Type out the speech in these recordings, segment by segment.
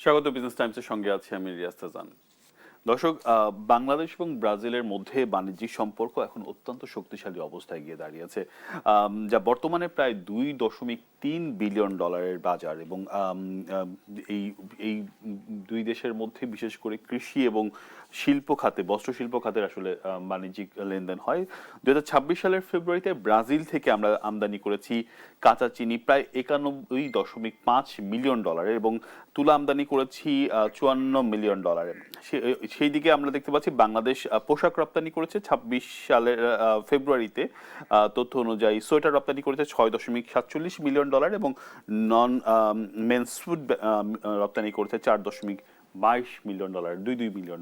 স্বাগত বিজনেস টাইমসের সঙ্গে আছি আমি রিয়াজ তাজান। দর্শক, বাংলাদেশ এবং ব্রাজিলের মধ্যে বাণিজ্যিক সম্পর্ক এখন অত্যন্ত শক্তিশালী অবস্থায় গিয়ে দাঁড়িয়েছে, যা বর্তমানে প্রায় $2.3 বিলিয়ন বাজার। এবং এই এই দুই দেশের মধ্যে বিশেষ করে কৃষি এবং শিল্প খাতে, বস্ত্র শিল্প খাতের আসলে বাণিজ্যিক লেনদেন হয়। 2026 সালের ফেব্রুয়ারিতে ব্রাজিল থেকে আমরা আমদানি করেছি কাঁচা চিনি প্রায় $91.5 মিলিয়ন এবং তুলা আমদানি করেছি $54 মিলিয়ন। সেই দিকে আমরা দেখতে পাচ্ছি বাংলাদেশ পোশাক রপ্তানি করেছে 26 সালের ফেব্রুয়ারিতে। তথ্য অনুযায়ী সোয়েটার রপ্তানি করেছে $6.47 মিলিয়ন এবং নন মেন্স ফুড রপ্তানি করেছে $4.22 মিলিয়ন, $2 মিলিয়ন।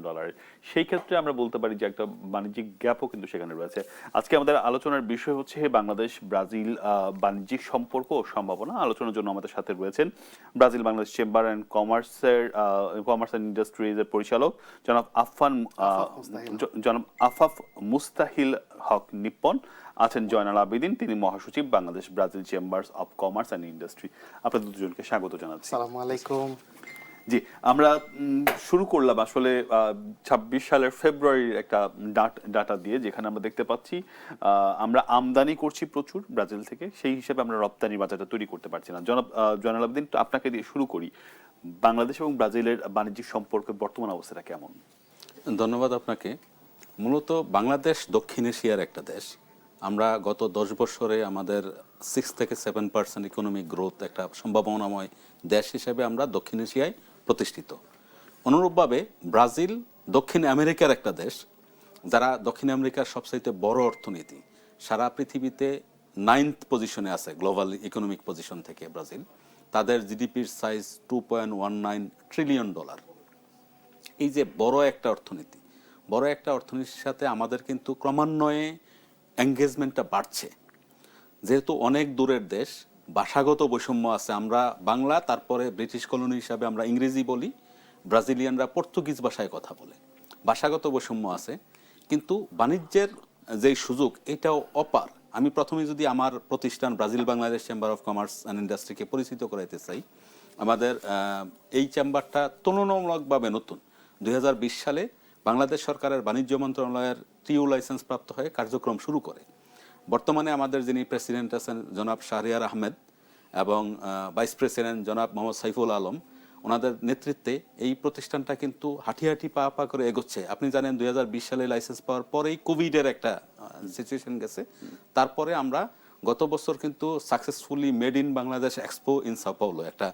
সেই ক্ষেত্রে আমরা বলতে পারি যে একটা বাণিজ্যিক গ্যাপও কিন্তু সেখানে রয়েছে। আজকে আমাদের আলোচনার বিষয় হচ্ছে বাংলাদেশ ব্রাজিল বাণিজ্যিক সম্পর্ক ও সম্ভাবনা। আলোচনার জন্য আমাদের সাথে রয়েছেন Brazil Bangladesh chamber and commerce and ইন্ডাস্ট্রিজের পরিচালক জনাব আফাফ মুস্তাহিল হক নিপ্পন। আছেন জয়নাল আবেদিন, তিনি মহাসচিব Bangladesh Brazil chambers of commerce and industry. আপনাদের দুজনকে স্বাগত জানাচ্ছি। আসসালামু আলাইকুম। জি, আমরা শুরু করলাম আসলে 26 সালের ফেব্রুয়ারির একটা ডাটা দিয়ে, যেখানে আমরা দেখতে পাচ্ছি আমরা আমদানি করছি প্রচুর ব্রাজিল থেকে, সেই হিসেবে আমরা রপ্তানি বাজারটা তৈরি করতে পারছি না। জয়নাল আবেদিন, আপনাকে দিয়ে শুরু করি। বাংলাদেশ এবং ব্রাজিলের বাণিজ্যিক সম্পর্কের বর্তমান অবস্থাটা কেমন? ধন্যবাদ আপনাকে। মূলত বাংলাদেশ দক্ষিণ এশিয়ার একটা দেশ। আমরা গত 10 বছরে আমাদের 6 থেকে 7% ইকোনমিক গ্রোথ, একটা সম্ভাবনাময় দেশ হিসেবে আমরা দক্ষিণ এশিয়ায় প্রতিষ্ঠিত। অনুরূপভাবে ব্রাজিল দক্ষিণ আমেরিকার একটা দেশ, যারা দক্ষিণ আমেরিকার সবচাইতে বড় অর্থনীতি, সারা পৃথিবীতে 9th পজিশনে আছে গ্লোবাল ইকোনমিক পজিশন থেকে ব্রাজিল। তাদের জিডিপির সাইজ $2.19 ট্রিলিয়ন। এই যে বড় একটা অর্থনীতির সাথে আমাদের কিন্তু ক্রমান্বয়ে এঙ্গেজমেন্টটা বাড়ছে। যেহেতু অনেক দূরের দেশ, ভাষাগত বৈষম্য আছে। আমরা বাংলা, তারপরে ব্রিটিশ কলোনি হিসাবে আমরা ইংরেজি বলি, ব্রাজিলিয়ানরা পর্তুগিজ ভাষায় কথা বলে, ভাষাগত বৈষম্য আছে। কিন্তু বাণিজ্যের যেই সুযোগ, এটাও অপার। আমি প্রথমে যদি আমার প্রতিষ্ঠান Brazil Bangladesh chamber of commerce and ইন্ডাস্ট্রিকে পরিচিত করাইতে চাই, আমাদের এই চেম্বারটা তুলনামূলকভাবে নতুন। 2020 সালে বাংলাদেশ সরকারের বাণিজ্য মন্ত্রণালয়ের টিইউ লাইসেন্স প্রাপ্ত হয়ে কার্যক্রম শুরু করে। বর্তমানে আমাদের যিনি প্রেসিডেন্ট আছেন জনাব শাহরিয়ার আহমেদ এবং ভাইস প্রেসিডেন্ট জনাব মোহাম্মদ সাইফুল আলম, ওনাদের নেতৃত্বে এই প্রতিষ্ঠানটা কিন্তু হাঁটি পা করে এগোচ্ছে। আপনি জানেন 2020 সালে লাইসেন্স পাওয়ার পরেই কোভিডের একটা সিচুয়েশন গেছে। তারপরে আমরা গত বছর কিন্তু successfully made in Bangladesh expo in Sao Paulo, একটা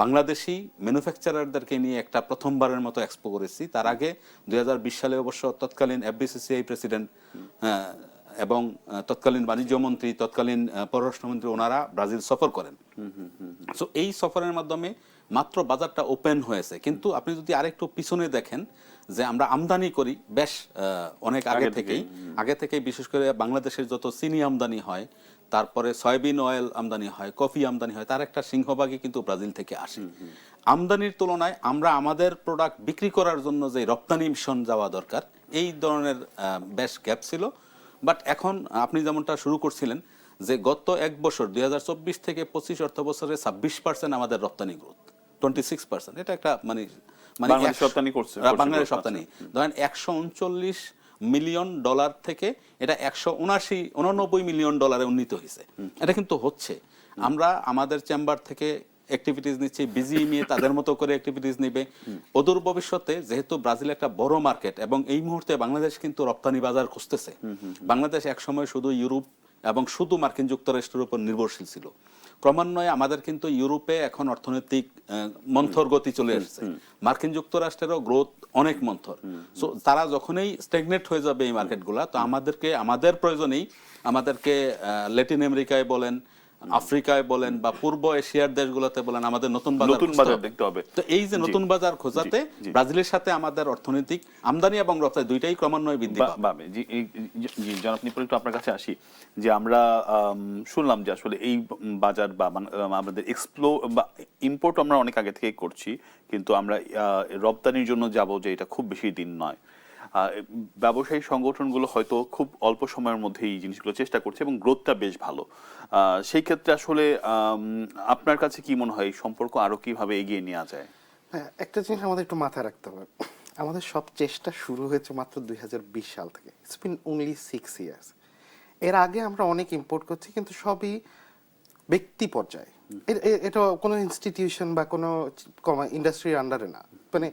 বাংলাদেশি ম্যানুফ্যাকচারারদেরকে নিয়ে একটা প্রথমবারের মতো এক্সপো করেছি। তার আগে 2020 সালে অবশ্য তৎকালীন এফবিসিসিআই প্রেসিডেন্ট এবং তৎকালীন বাণিজ্য মন্ত্রী, তৎকালীন পররাষ্ট্রমন্ত্রী, ওনারা ব্রাজিল সফর করেন। সো এই সফরের মাধ্যমে মাত্র বাজারটা ওপেন হয়েছে। কিন্তু আপনি যদি আরেকটু পিছনে দেখেন, যে আমরা আমদানি করি বেশ অনেক আগে থেকেই, বিশেষ করে বাংলাদেশের যত চিনি আমদানি হয়, তারপরে সয়াবিন অয়েল আমদানি হয়, কফি আমদানি হয়, তার একটা সিংহভাগই কিন্তু ব্রাজিল থেকে আসে। আমদানির তুলনায় আমরা আমাদের প্রোডাক্ট বিক্রি করার জন্য যে রপ্তানি মিশন যাওয়া দরকার, এই ধরনের বেশ গ্যাপ ছিল। বাট এখন আপনি যেমনটা শুরু করছিলেন, যে গত এক বছর 2024 থেকে 25 অর্থ বছরে 26% আমাদের রপ্তানি গ্রোথ, 26%। এটা একটা বাংলাদেশ রপ্তানি ধরেন $139 মিলিয়ন থেকে এটা $189 মিলিয়ন উন্নীত হয়েছে। এটা কিন্তু হচ্ছে। আমরা আমাদের চেম্বার থেকে অ্যাক্টিভিটিস নিচ্ছি, বিজিএমইএ তাদের মতো করে অ্যাক্টিভিটিস নেবে। অদূর ভবিষ্যতে যেহেতু ব্রাজিল একটা বড় মার্কেট এবং এই মুহূর্তে বাংলাদেশ কিন্তু রপ্তানি বাজার খুঁজতেছে। বাংলাদেশ একসময় শুধু ইউরোপ এবং শুধু মার্কিন যুক্তরাষ্ট্রের উপর নির্ভরশীল ছিল। ক্রমান্বয়ে আমাদের কিন্তু ইউরোপে এখন অর্থনৈতিক মন্থর গতি চলে এসেছে। মার্কিন যুক্তরাষ্ট্রেরও গ্রোথ অনেক মন্থর। সো তারা যখনই স্ট্যাগনেট হয়ে যাবে এই মার্কেটগুলা, তো আমাদের প্রয়োজনেই আমাদেরকে ল্যাটিন আমেরিকায় বলেন, আফ্রিকায় বলেন, বা পূর্ব এশিয়ার দেশগুলোতে বলেন, আমাদের নতুন বাজার দেখতে হবে। তো এই যে নতুন বাজার খোঁজাতে ব্রাজিলের সাথে আমাদের অর্থনৈতিক আমদানি এবং রপ্তানি দুইটাই ক্রমান্বয়ে বৃদ্ধি পাবে। জি জনাব নিপুণ, একটু আপনার কাছে আসি। যে আমরা শুনলাম যে আসলে এই বাজার বা আমাদের ইম্পোর্ট আমরা অনেক আগে থেকে করছি, কিন্তু আমরা রপ্তানির জন্য যাব যে এটা খুব বেশি দিন নয়। ব্যবসায়ী সংগঠনগুলো হয়তো খুব অল্প সময়ের মধ্যে এই জিনিসগুলো চেষ্টা করছে এবং গ্রোথটা বেশ ভালো। সেই ক্ষেত্রে আসলে আপনার কাছে কি মনে হয় এই সম্পর্ক আরো কিভাবে এগিয়ে নেওয়া যায়? হ্যাঁ, একটা জিনিস আমাদের একটু মাথায় রাখতে হবে, আমাদের সব চেষ্টা শুরু হয়েছে মাত্র 2020 সাল থেকে। It's been only 6 years. এর আগে আমরা অনেক ইম্পোর্ট করছি, কিন্তু সবই ব্যক্তি পর্যায়ে। এটা কোনো ইনস্টিটিউশন বা কোনো ইন্ডাস্ট্রির আন্ডারে না। মানে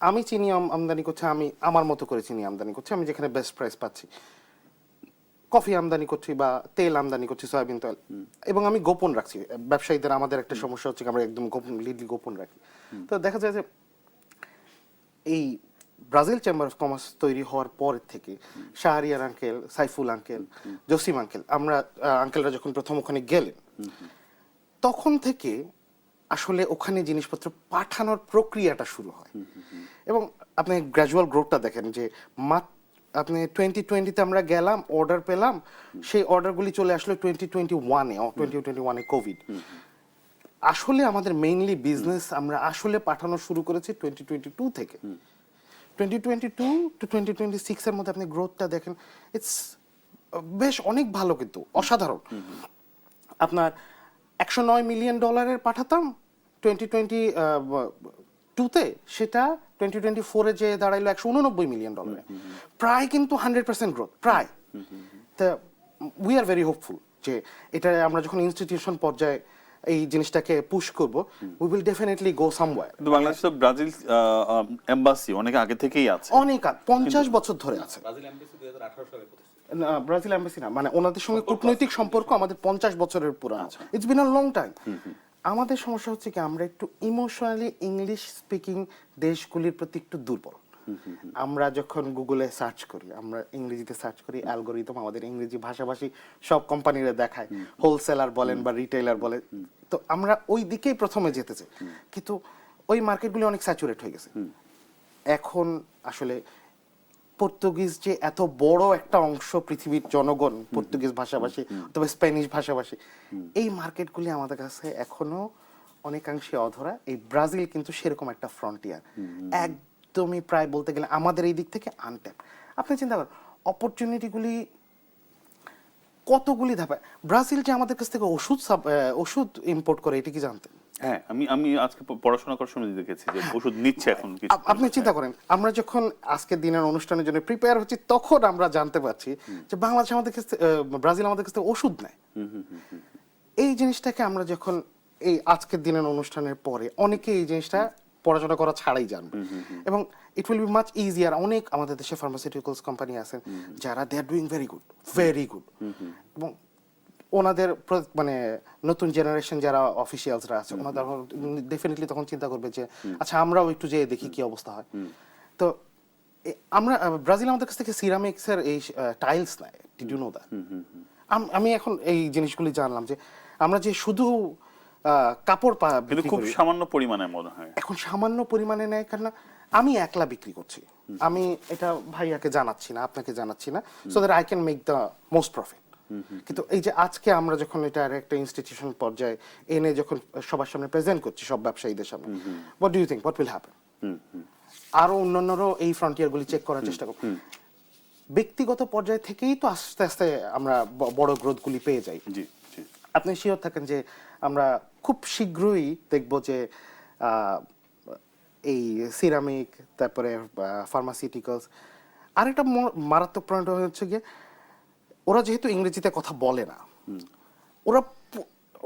আমি চিনি আমদানি করছি, আমি আমার মতো করে চিনি আমদানি করছি, আমি যেখানে বেস্ট প্রাইস পাচ্ছি। কফি আমদানি করছি বা তেল আমদানি করছি, সয়াবিন তেল, এবং আমি গোপন রাখছি। ব্যবসায়ীদের আমাদের একটা সমস্যা হচ্ছে আমরা একদম গোপন রাখি। তো দেখা যায় যে এই ব্রাজিল চেম্বার অফ কমার্স তৈরি হওয়ার পর থেকে Shahriar uncle, Saiful uncle, Jasim uncle, আমরা আঙ্কেলরা যখন প্রথম ওখানে গেলেন, তখন থেকে আসলে ওখানে জিনিসপত্র পাঠানোর প্রক্রিয়াটা শুরু হয়। এবং আপনি গ্র্যাজুয়াল গ্রোথটা দেখেন যে আপনি 2020-তে আমরা গেলাম, অর্ডার পেলাম, সেই অর্ডারগুলি চলে আসলো 2021-এ কোভিড। আসলে আমাদের মেইনলি বিজনেস আমরা আসলে পাঠানো শুরু করেছি 2022 থেকে। 2022 টু 2026 এর মধ্যে আপনি গ্রোথটা দেখেন, ইটস বেশ অনেক ভালো, কিন্তু অসাধারণ। আপনার $109 মিলিয়ন পাঠাতাম 2022-তে, সেটা 2024-এ যে দাঁড়াইলো $189 মিলিয়ন। প্রায় কিন্তু 100% গ্রোথ, প্রায়। তা উই আর ভেরি হোপফুল যে এটা আমরা যখন ইনস্টিটিউশন পর্যায়ে এই জিনিসটাকে পুশ করব, we will definitely go somewhere. কিন্তু বাংলাদেশে তো ব্রাজিল এম্বাসি অনেক আগে থেকেই আছে, অনেক 50 বছর ধরে আছে। ব্রাজিল এমবাসি 2018 সালে না, ব্রাজিল এম্বাসি না, মানে ওনাদের সঙ্গে কূটনৈতিক সম্পর্ক আমাদের 50 বছরের পুরানো। It's been a long time. আমাদের সমস্যা হচ্ছে কি, আমরা একটু ইমোশনালি ইংলিশ স্পিকিং দেশগুলির প্রতি একটু দুর্বল। আমরা যখন গুগলে সার্চ করি, আমরা ইংরেজিতে সার্চ করি, অ্যালগোরিদম আমাদের ইংরেজি ভাষাভাষী সব কোম্পানিরা দেখায়, হোলসেলার বলেন বা রিটেইলার বলেন। তো আমরা ওই দিকেই প্রথমে যেতে চাই, কিন্তু ওই মার্কেটগুলি অনেক স্যাচুরেট হয়ে গেছে। এখন আসলে পর্তুগিজ যে এত বড় একটা অংশ পৃথিবীর জনগণ পর্তুগিজ ভাষাভাষী অথবা স্প্যানিশ ভাষাভাষী, এই মার্কেটগুলি আমাদের কাছে এখনো অনেকাংশে অধরা। এই ব্রাজিল কিন্তু সেরকম একটা ফ্রন্টিয়ার, একদমই প্রায় বলতে গেলে আমাদের এই দিক থেকে আনট্যাপ। আপনি চিন্তা করেন অপরচুনিটিগুলি কতগুলি ধাপায়। ব্রাজিল যে আমাদের কাছ থেকে ওষুধ ইম্পোর্ট করে, এটা কি জানতেন? হ্যাঁ, আমি আজকে পড়াশোনা করার সময় দেখেছি যে ওষুধ নিচ্ছে এখন কিছু। আপনি চিন্তা করেন, আমরা যখন আজকের দিনের অনুষ্ঠানের জন্য প্রিপেয়ার হচ্ছি, তখন আমরা জানতে পারছি যে বাংলাদেশ আমাদের কাছে, ব্রাজিল আমাদের কাছে ওষুধ নেয়। এই জিনিসটাকে আমরা যখন এই আজকের দিনের অনুষ্ঠানের পরে অনেকে এই জিনিসটা পড়াশোনা করা ছাড়াই জানবে, এবং it will be much easier. অনেক আমাদের দেশে ফার্মাসিউটিক্যালস কোম্পানি আছেন যারা দে আর ডুইং ভেরি গুড, এবং ওনাদের মানে নতুন জেনারেশন যারা অফিসিয়ালসরা আছে, ওনাদের ডেফিনেটলি তখন চিন্তা করবে যে আচ্ছা আমরাও একটু যেয়ে দেখি কি অবস্থা হয়। তো আমরা ব্রাজিল আমাদের কাছ থেকে সিরামিক্সের এই টাইলস নেয়। Did you know that? আমি এখন এই জিনিসগুলি জানলাম যে আমরা যে শুধু কাপড় কিন্তু খুব সামান্য পরিমাণে মনে হয় এখন সামান্য পরিমাণে নেয়, কারণ আমি একলা বিক্রি করছি। আমি এটা ভাইয়াকে জানাচ্ছি না, আপনাকে জানাচ্ছি না, so that I can make the most profit. কিন্তু এই যে আজকে আমরা যখন এটা একটা ইনস্টিটিউশন পর্যায়ে এনে যখন সবার সামনে প্রেজেন্ট করছি, সব ব্যবসায়ীদের সামনে, what do you think what will happen? আরো অন্যান্যরও এই ফ্রন্টিয়ারগুলি চেক করার চেষ্টা করব। ব্যক্তিগত পর্যায় থেকেই তো আস্তে আস্তে আমরা বড় গ্রোথগুলি পেয়ে যাই। জি জি। আপনি শিওর থাকেন যে আমরা খুব শীঘ্রই দেখব যে এই সিরামিক, তারপরে ফার্মাসিউটিক্যালস। আরেকটা মারাত্মক পয়েন্ট হচ্ছে গিয়ে, ওরা যেহেতু ইংরেজিতে কথা বলে না,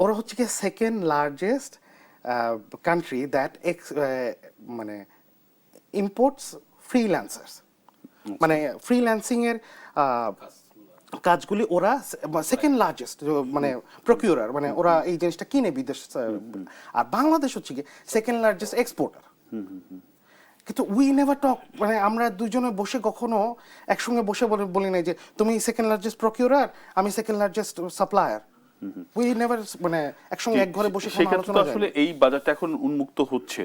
ওরা হচ্ছে কি সেকেন্ড লার্জেস্ট কান্ট্রি দ্যাট মানে ইম্পোর্টস ফ্রিল্যান্সার্স, মানে ফ্রিল্যান্সিং এর কাজগুলি ওরা সেকেন্ড লার্জেস্ট মানে প্রকিউরার, মানে ওরা এই জিনিসটা কিনে বিদেশ। আর বাংলাদেশ হচ্ছে কি সেকেন্ড লার্জেস্ট এক্সপোর্টার। কিন্তু উই নেভার টক, মানে আমরা দুজনে বসে কখনো একসঙ্গে বসে বলি নাই যে তুমি সেকেন্ড লার্জেস্ট প্রকিউরার, আমি second largest supplier. We never, মানে একসঙ্গে এক ঘরে বসে কোনো আলোচনা হয় না। আসলে এই বাজারটা এখন উন্মুক্ত হচ্ছে।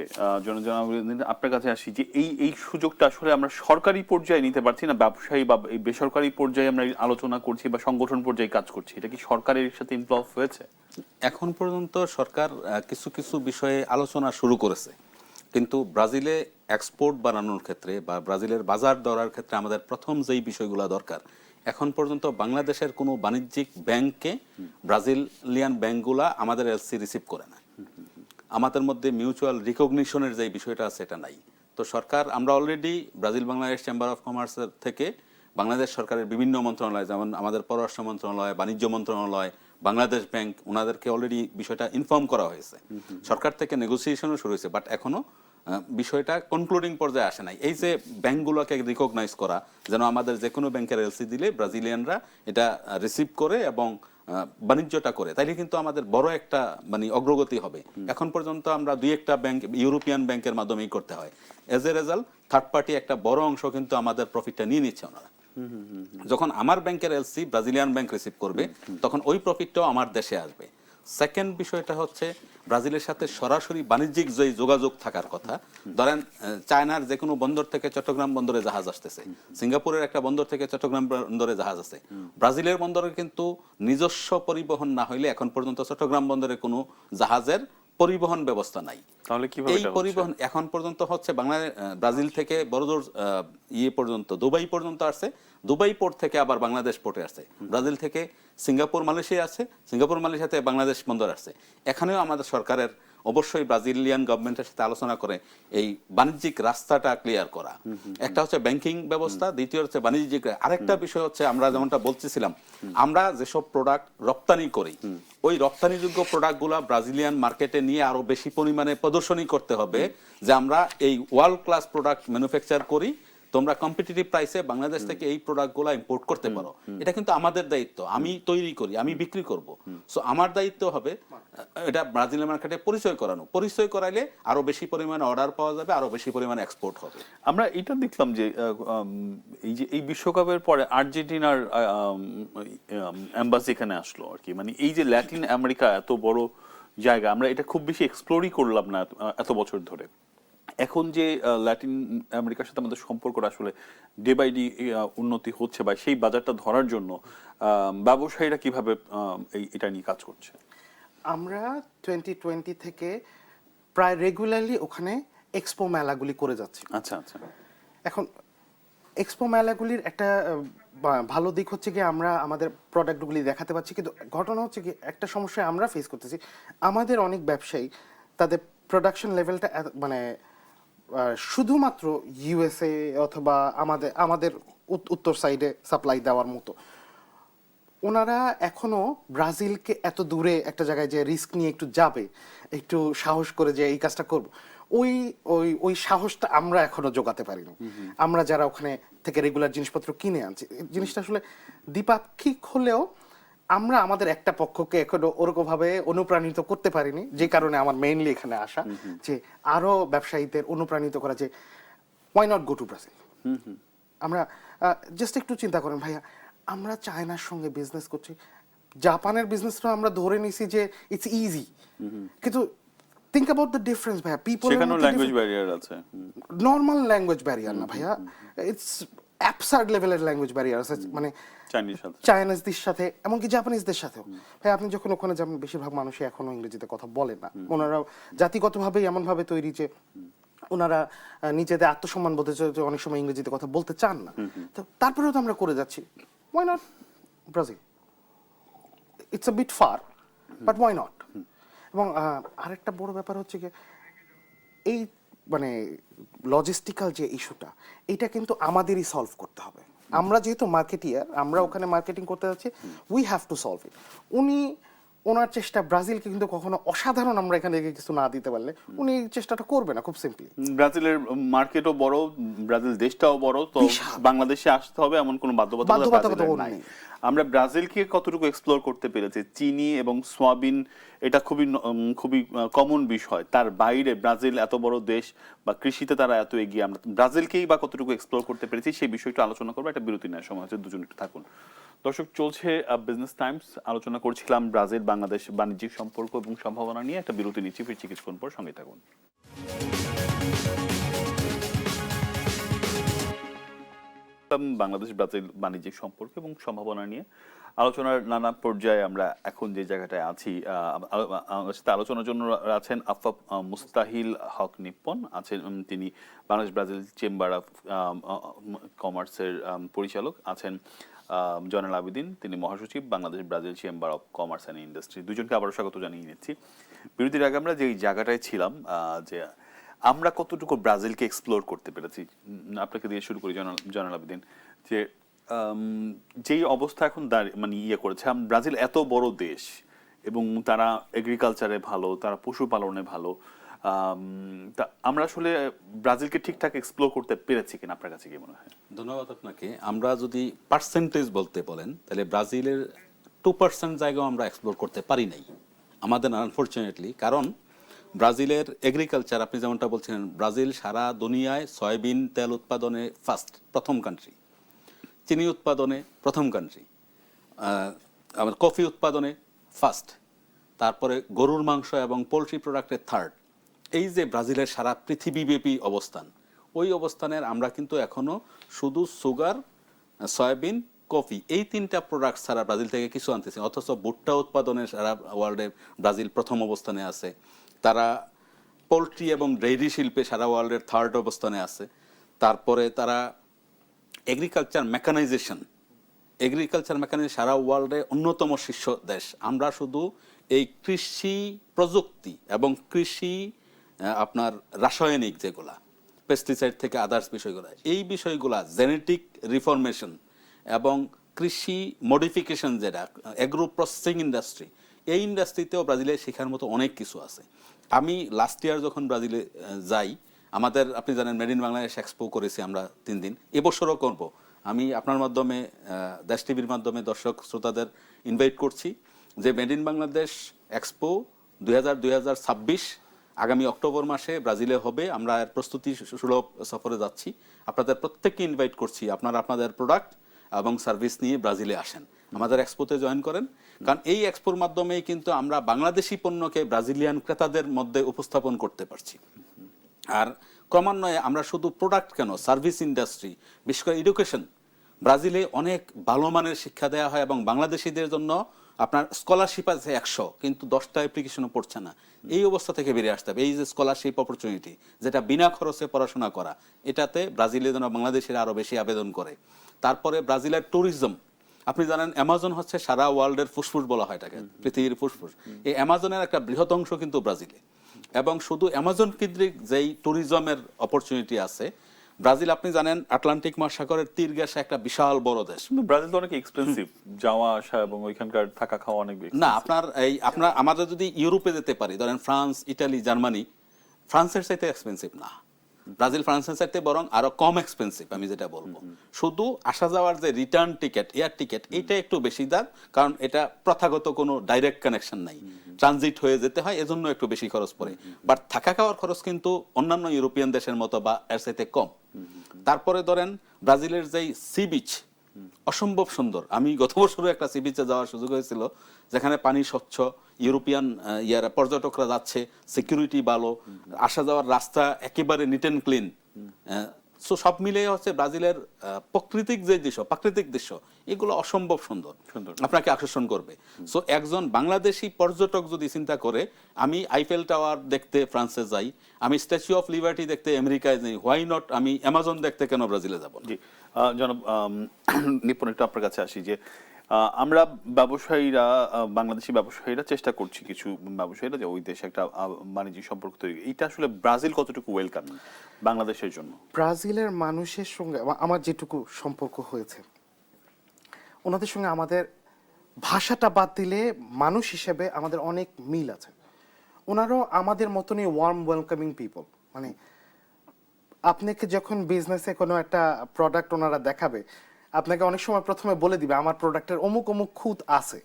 আপনার কাছে আসি যে এই সুযোগটা আসলে আমরা সরকারি পর্যায়ে নিতে পারছি না, ব্যবসায়ী বা এই বেসরকারি পর্যায়ে আমরা আলোচনা করছি বা সংগঠন পর্যায়ে কাজ করছি, এটা কি সরকারের সাথে ইনভলভ হয়েছে? এখন পর্যন্ত সরকার কিছু কিছু বিষয়ে আলোচনা শুরু করেছে, কিন্তু ব্রাজিলে এক্সপোর্ট বাড়ানোর ক্ষেত্রে বা ব্রাজিলের বাজার ধরার ক্ষেত্রে আমাদের প্রথম যেই বিষয়গুলো দরকার, এখন পর্যন্ত বাংলাদেশের কোনো বাণিজ্যিক ব্যাংকে ব্রাজিলিয়ান ব্যাংকগুলা আমাদের এলসি রিসিভ করে না। আমাদের মধ্যে মিউচুয়াল রিকগনিশনের যে বিষয়টা আছে এটা নাই। তো সরকার, আমরা already Brazil Bangladesh chamber of কমার্সের থেকে বাংলাদেশ সরকারের বিভিন্ন মন্ত্রণালয়, যেমন আমাদের পররাষ্ট্র মন্ত্রণালয়, বাণিজ্য মন্ত্রণালয়, বাংলাদেশ ব্যাংক, ওনাদেরকে অলরেডি বিষয়টা ইনফর্ম করা হয়েছে। সরকার থেকে নেগোসিয়েশনও শুরু হয়েছে, বাট এখনো বিষয়টা কনক্লুডিং পর্যায়ে আসে নাই। এই যে ব্যাংকগুলোকে রিকগনাইজ করা, যেন আমাদের যে কোনো ব্যাংকের এলসি দিলে ব্রাজিলিয়ানরা এটা রিসিভ করে এবং বাণিজ্যটা করে, তাইলে কিন্তু আমাদের বড় একটা মানে অগ্রগতি হবে। এখন পর্যন্ত আমরা দুই একটা ব্যাংক, ইউরোপিয়ান ব্যাংকের মাধ্যমেই করতে হয়। As a result third party একটা বড় অংশ কিন্তু আমাদের প্রফিটটা নিয়ে নিচ্ছে ওনারা। যখন আমার ব্যাংকের এলসি ব্রাজিলিয়ান ব্যাংক রিসিভ করবে, তখন ওই প্রফিটটাও আমার দেশে আসবে। সেকেন্ড বিষয়টা হচ্ছে ব্রাজিলের সাথে সরাসরি বাণিজ্যিক যে যোগাযোগ থাকার কথা, ধরেন চায়নার যে কোনো বন্দর থেকে চট্টগ্রাম বন্দরে জাহাজ আসতেছে, সিঙ্গাপুরের একটা বন্দর থেকে চট্টগ্রাম বন্দরে জাহাজ আছে, ব্রাজিলের বন্দরে কিন্তু নিজস্ব পরিবহন না হইলে এখন পর্যন্ত চট্টগ্রাম বন্দরে কোনো জাহাজের পরিবহন ব্যবস্থা নাই। তাহলে কিভাবে এই পরিবহন এখন পর্যন্ত হচ্ছে বাংলাদেশ, ব্রাজিল থেকে বড়জোর পর্যন্ত দুবাই পর্যন্ত আসছে, দুবাই পোর্ট থেকে আবার বাংলাদেশ পোর্টে আসছে, ব্রাজিল থেকে সিঙ্গাপুর মালয়েশিয়া আছে, সিঙ্গাপুর মালয়েশিয়াতে বাংলাদেশ বন্দর আসছে। এখানেও আমাদের সরকারের অবশ্যই ব্রাজিলিয়ান গভর্নমেন্টের সাথে আলোচনা করে এই বাণিজ্যিক রাস্তাটা ক্লিয়ার করা। একটা হচ্ছে ব্যাংকিং ব্যবস্থা, দ্বিতীয় হচ্ছে বাণিজ্যিক। আরেকটা বিষয় হচ্ছে আমরা যেমনটা বলতেছিলাম, আমরা যেসব প্রোডাক্ট রপ্তানি করি, ওই রপ্তানিযোগ্য প্রোডাক্টগুলো ব্রাজিলিয়ান মার্কেটে নিয়ে আরো বেশি পরিমাণে প্রদর্শনী করতে হবে যে আমরা এই ওয়ার্ল্ড ক্লাস প্রোডাক্ট ম্যানুফ্যাকচার করি, তোমরা কম্পিটিটিভ প্রাইসে বাংলাদেশ থেকে এই প্রোডাক্টগুলো ইম্পোর্ট করতে পারো। এটা কিন্তু আমাদের দায়িত্ব, আমি তৈরি করি, আমি বিক্রি করব। সো আমার দায়িত্ব হবে এটা ব্রাজিলের মার্কেটে পরিচয় করানো। পরিচয় করাইলে আরো বেশি পরিমাণে অর্ডার পাওয়া যাবে, আরো বেশি পরিমাণে এক্সপোর্ট হবে। আমরা এটা দেখলাম যে এই যে এই বিশ্বকাপের পরে আর্জেন্টিনার এম্বাসি এখানে আসলো আর কি, মানে এই যে ল্যাটিন আমেরিকা এত বড় জায়গা, আমরা এটা খুব বেশি এক্সপ্লোরই করলাম না এত বছর ধরে। এখন যে ল্যাটিন আমেরিকার সাথে আমাদের সম্পর্কটা আসলে ডে বাই ডে উন্নতি হচ্ছে, বা সেই বাজারটা ধরার জন্য ব্যবসায়ীরা কিভাবে এটা নিয়ে কাজ করছে? আমরা 2020 থেকে প্রায় রেগুলারলি ওখানে এক্সপো মেলাগুলি করে যাচ্ছি। আচ্ছা আচ্ছা। এখন এক্সপো মেলাগুলির একটা ভালো দিক হচ্ছে কি আমরা আমাদের প্রোডাক্টগুলি দেখাতে পাচ্ছি, কিন্তু ঘটনা হচ্ছে কি একটা সমস্যা আমরা ফেস করতেছি। আমাদের অনেক ব্যবসায়ী তাদের প্রোডাকশন লেভেলটা মানে শুধুমাত্র ইউএসএ অথবা আমাদের উত্তর সাইডে সাপ্লাই দেওয়ার মতো, ওনারা এখনো ব্রাজিলকে এত দূরে একটা জায়গায় যে রিস্ক নিয়ে একটু যাবে, একটু সাহস করে যে এই কাজটা করব, ওই ওই ওই সাহসটা আমরা এখনো জোগাতে পারিনি। আমরা যারা ওখানে থেকে রেগুলার জিনিসপত্র কিনে আনছি, জিনিসটা আসলে দ্বিপাক্ষিক হলেও আমরা আমাদের একটা পক্ষকে এখনো ওরকম ভাবে অনুপ্রাণিত করতে পারিনি, যে কারণে আমার মেইনলি এখানে আসা, যে আরো ব্যবসায়ীদের অনুপ্রাণিত করা যে why not go to Brazil. আমরা জাস্ট একটু চিন্তা করেন ভাইয়া, আমরা চায়নার সঙ্গে বিজনেস করছি, জাপানের বিজনেসটা আমরা ধরে নিছি যে ইটস ইজি, কিন্তু থিংক অ্যাবাউট দ্য ডিফারেন্স ভাইয়া। পিপল সেখানেও ল্যাঙ্গুয়েজ ব্যারিয়ার আছে, নর্মাল ল্যাঙ্গুয়েজ ব্যারিয়ার না ভাইয়া, ইটস অ্যাবসার্ড লেভেলের ল্যাঙ্গুয়েজ ব্যারিয়ার আছে, মানে চাইনিজদের সাথে এমনকি জাপানিজদের সাথেও। ভাই আপনি যখন ওখানে যাবেন, বেশিরভাগ মানুষই এখনো ইংরেজিতে কথা বলে না। ওনারা জাতিগতভাবে এমন ভাবে তৈরি যে ওনারা নিজেদের আত্মসম্মান বোধে অনেক সময় ইংরেজিতে কথা বলতে চান না। তো তারপরেও তো আমরা করে যাচ্ছি। Why not Brazil? It's a bit far, but why not? এবং আরেকটা বড় ব্যাপার হচ্ছে কি, এই মানে লজিস্টিক্যাল যে ইস্যুটা, এটা কিন্তু আমাদেরই সলভ করতে হবে। আমরা যেহেতু মার্কেটিয়ার, আমরা ওখানে মার্কেটিং করতে যাচ্ছি, we have to solve it. ওনার চেষ্টা, ব্রাজিলকে কিন্তু কখনো অসাধারণ আমরা এখান থেকে কিছু না দিতে পারলে উনি চেষ্টাটা করবে না, খুব সিম্পলি। ব্রাজিলের মার্কেটও বড়, ব্রাজিল দেশটাও বড়, তো বাংলাদেশে আসতে হবে এমন কোনো বাধ্যবাধকতা নাই। আমরা ব্রাজিলকে কতটুকু এক্সপ্লোর করতে পেরেছি, চিনি এবং সোয়াবিন এটা খুবই কমন বিষয়। তার বাইরে ব্রাজিল এত বড় দেশ, বা কৃষিতে তারা এত এগিয়ে, আমরা ব্রাজিলকেই বা কতটুকু এক্সপ্লোর করতে পেরেছি, সেই বিষয়টা আলোচনা করবো। একটা বিরতি নেওয়ার সময় হচ্ছে, দুজন একটু থাকুন। দর্শক, চলছে বিজনেস টাইমস, আলোচনা করছিলাম ব্রাজিল বাংলাদেশ বাণিজ্যিক সম্পর্ক এবং সম্ভাবনা নিয়ে। একটা বিরতি নিচ্ছি, ফিরছি কিছুক্ষণ পর, সঙ্গে থাকুন। বাংলাদেশ ব্রাজিল বাণিজ্যিক সম্পর্ক এবং সম্ভাবনা নিয়ে আলোচনার নানা পর্যায়ে আমরা এখন যে জায়গাটায় আছি, আমাদের সাথে আলোচনার জন্য আছেন আফাব মুস্তাহিল হক নিপ্পন আছেন, তিনি বাংলাদেশ ব্রাজিল চেম্বার অফ কমার্সের পরিচালক আছেন, জয়নাল আবেদিন, তিনি মহাসচিব Bangladesh Brazil chamber of commerce and industry. দুজনকে আবারও স্বাগত জানিয়ে নিচ্ছি। বিরতির আগে আমরা যে জায়গাটায় ছিলাম, যে আমরা কতটুকু ব্রাজিলকে এক্সপ্লোর করতে পেরেছি, আপনাকে দিয়ে শুরু করি জয়নাল আবেদিন। যে যেই অবস্থা এখন মানে করেছে, ব্রাজিল এত বড় দেশ এবং তারা এগ্রিকালচারে ভালো, তারা পশুপালনে ভালো, তা আমরা আসলে ব্রাজিলকে ঠিকঠাক এক্সপ্লোর করতে পেরেছি কিনা আপনার কাছে কি মনে হয়? ধন্যবাদ আপনাকে। আমরা যদি পার্সেন্টেজ বলতে বলেন তাহলে ব্রাজিলের 2% জায়গাও আমরা এক্সপ্লোর করতে পারি নাই আমাদের, আনফরচুনেটলি। কারণ ব্রাজিলের এগ্রিকালচার, আপনি যেমনটা বলছিলেন, ব্রাজিল সারা দুনিয়ায় সয়াবিন তেল উৎপাদনে প্রথম কান্ট্রি, চিনি উৎপাদনে প্রথম কান্ট্রি, আমার কফি উৎপাদনে ফার্স্ট, তারপরে গরুর মাংস এবং পোলট্রি প্রোডাক্টের থার্ড। এই যে ব্রাজিলের সারা পৃথিবীব্যাপী অবস্থান, ওই অবস্থানের আমরা কিন্তু এখনো শুধু সুগার, সয়াবিন, কফি, এই 3টা প্রোডাক্ট ছাড়া ব্রাজিল থেকে কিছু আনতেছে। অথচ ভুট্টা উৎপাদনে সারা ওয়ার্ল্ডে ব্রাজিল প্রথম অবস্থানে আছে। তারা পোলট্রি এবং ডেইরি শিল্পে সারা ওয়ার্ল্ডের থার্ড অবস্থানে আছে। তারপরে তারা এগ্রিকালচার মেকানাইজেশন সারা ওয়ার্ল্ডে অন্যতম শীর্ষ দেশ। আমরা শুধু এই কৃষি প্রযুক্তি এবং কৃষি আপনার রাসায়নিক যেগুলা পেস্টিসাইড থেকে আদার্স বিষয়গুলো, এই বিষয়গুলা জেনেটিক রিফরমেশন এবং কৃষি মডিফিকেশন, যেটা এগ্রো প্রসেসিং ইন্ডাস্ট্রি, এই ইন্ডাস্ট্রিতেও ব্রাজিলে শেখার মতো অনেক কিছু আছে। আমি লাস্ট ইয়ার যখন ব্রাজিলে যাই, আমাদের আপনি জানেন মেড ইন বাংলাদেশ এক্সপো করেছি আমরা 3 দিন, এবছরও করব। আমি আপনার মাধ্যমে, দেশ টিভির মাধ্যমে দর্শক শ্রোতাদের ইনভাইট করছি যে মেড ইন বাংলাদেশ এক্সপো 2026 আগামী অক্টোবর মাসে ব্রাজিলে হবে। আমরা এর প্রস্তুতি সুলভ সফরে যাচ্ছি। আপনাদের প্রত্যেককে ইনভাইট করছি, আপনাদের প্রোডাক্ট এবং সার্ভিস নিয়ে ব্রাজিলে আসেন, আমাদের এক্সপোতে জয়েন করেন। কারণ এই এক্সপোর মাধ্যমেই কিন্তু আমরা বাংলাদেশি পণ্যকে ব্রাজিলিয়ান ক্রেতাদের মধ্যে উপস্থাপন করতে পারছি। আর ক্রমান্বয়ে আমরা শুধু প্রোডাক্ট কেন, সার্ভিস ইন্ডাস্ট্রি, বিশেষ করে এডুকেশন, ব্রাজিলে অনেক ভালো মানের শিক্ষা দেওয়া হয় এবং বাংলাদেশিদের জন্য আপনার স্কলারশিপ আছে 100, কিন্তু 10টা অ্যাপ্লিকেশনও পড়ছে না। এই অবস্থা থেকে বেরিয়ে আসতে হবে। এই যে স্কলারশিপ অপরচুনিটি, যেটা বিনা খরচে পড়াশোনা করা, এটাতে ব্রাজিলের জন্য বাংলাদেশের আরও বেশি আবেদন করে। তারপরে ব্রাজিলের ট্যুরিজম, আপনি জানেন অ্যামাজন হচ্ছে সারা ওয়ার্ল্ডের ফুসফুস বলা হয় এটাকে, পৃথিবীর ফুসফুস। এই অ্যামাজনের একটা বৃহৎ অংশ কিন্তু ব্রাজিলে। এবং শুধু অ্যামাজন কেন্দ্রিক যেই ট্যুরিজমের অপরচুনিটি আছে, ব্রাজিল আপনি জানেন আটলান্টিক মহাসাগরের তীর ঘেঁষা একটা বিশাল বড় দেশ। ব্রাজিল তো অনেক এক্সপেন্সিভ, যাওয়া আসা এবং ওইখানকার থাকা খাওয়া অনেক বেশি। না, আপনার আমাদের যদি ইউরোপে যেতে পারি, ধরেন ফ্রান্স, ইটালি, জার্মানি, ফ্রান্সের চাইতে এক্সপেন্সিভ না ব্রাজিল, ফ্রান্সের চাইতে বরং আরো কম এক্সপেন্সিভ। আমি যেটা বলবো, শুধু আসা যাওয়ার যে রিটার্ন টিকিট, এয়ার টিকিট, এইটা একটু বেশি দাম, কারণ এটা প্রথাগত কোনো ডাইরেক্ট কানেকশন নাই, ট্রানজিট হয়ে যেতে হয়, এজন্য একটু বেশি খরচ পড়ে। বাট থাকা খাওয়ার খরচ কিন্তু অন্যান্য ইউরোপিয়ান দেশের মতো বা এর চাইতে কম। তারপরে ধরেন ব্রাজিলের যেই সি বিচ অসম্ভব সুন্দর। আমি গত বছরও একটা সি বিচে যাওয়ার সুযোগ হয়েছিল, যেখানে পানি স্বচ্ছ, ইউরোপিয়ান পর্যটকরা যাচ্ছে, সিকিউরিটি ভালো, আসা যাওয়ার রাস্তা একেবারে নিট অ্যান্ড ক্লিন। সো সব মিলে হচ্ছে ব্রাজিলের প্রাকৃতিক দৃশ্য এগুলো অসম্ভব সুন্দর, আপনাকে আকর্ষণ করবে। সো একজন বাংলাদেশি পর্যটক যদি চিন্তা করে, আমি আইফেল টাওয়ার দেখতে ফ্রান্সে যাই, আমি স্ট্যাচু অফ লিবার্টি দেখতে আমেরিকায় যাই, হোয়াই নট আমি অ্যামাজন দেখতে কেন ব্রাজিলে যাব? জি, জনাব নিপুণ, একটু আপনার কাছে আসি যে আমরা ব্যবসায়ীরা, বাংলাদেশি ব্যবসায়ীরা চেষ্টা করছি, কিছু ব্যবসায়ীরা, যে ওই দেশে একটা বাণিজ্যিক সম্পর্ক তৈরি। এটা আসলে ব্রাজিল কতটুকু ওয়েলকাম বাংলাদেশের জন্য? ব্রাজিলের মানুষের সঙ্গে আমার যেটুকু সম্পর্ক হয়েছে, ওনাদের সঙ্গে আমাদের ভাষাটা বাদ দিলে মানুষ হিসেবে আমাদের অনেক মিল আছে। ওনারাও আমাদের মতনই ওয়ার্ম ওয়েলকামিং পিপল। মানে আপনাকে যখন বিজনেসে কোনো একটা প্রোডাক্ট ওনারা দেখাবে, আপনাকে অনেক সময় প্রথমে বলে দিবে আমার প্রোডাক্টের অমুক অমুক খুঁত আছে।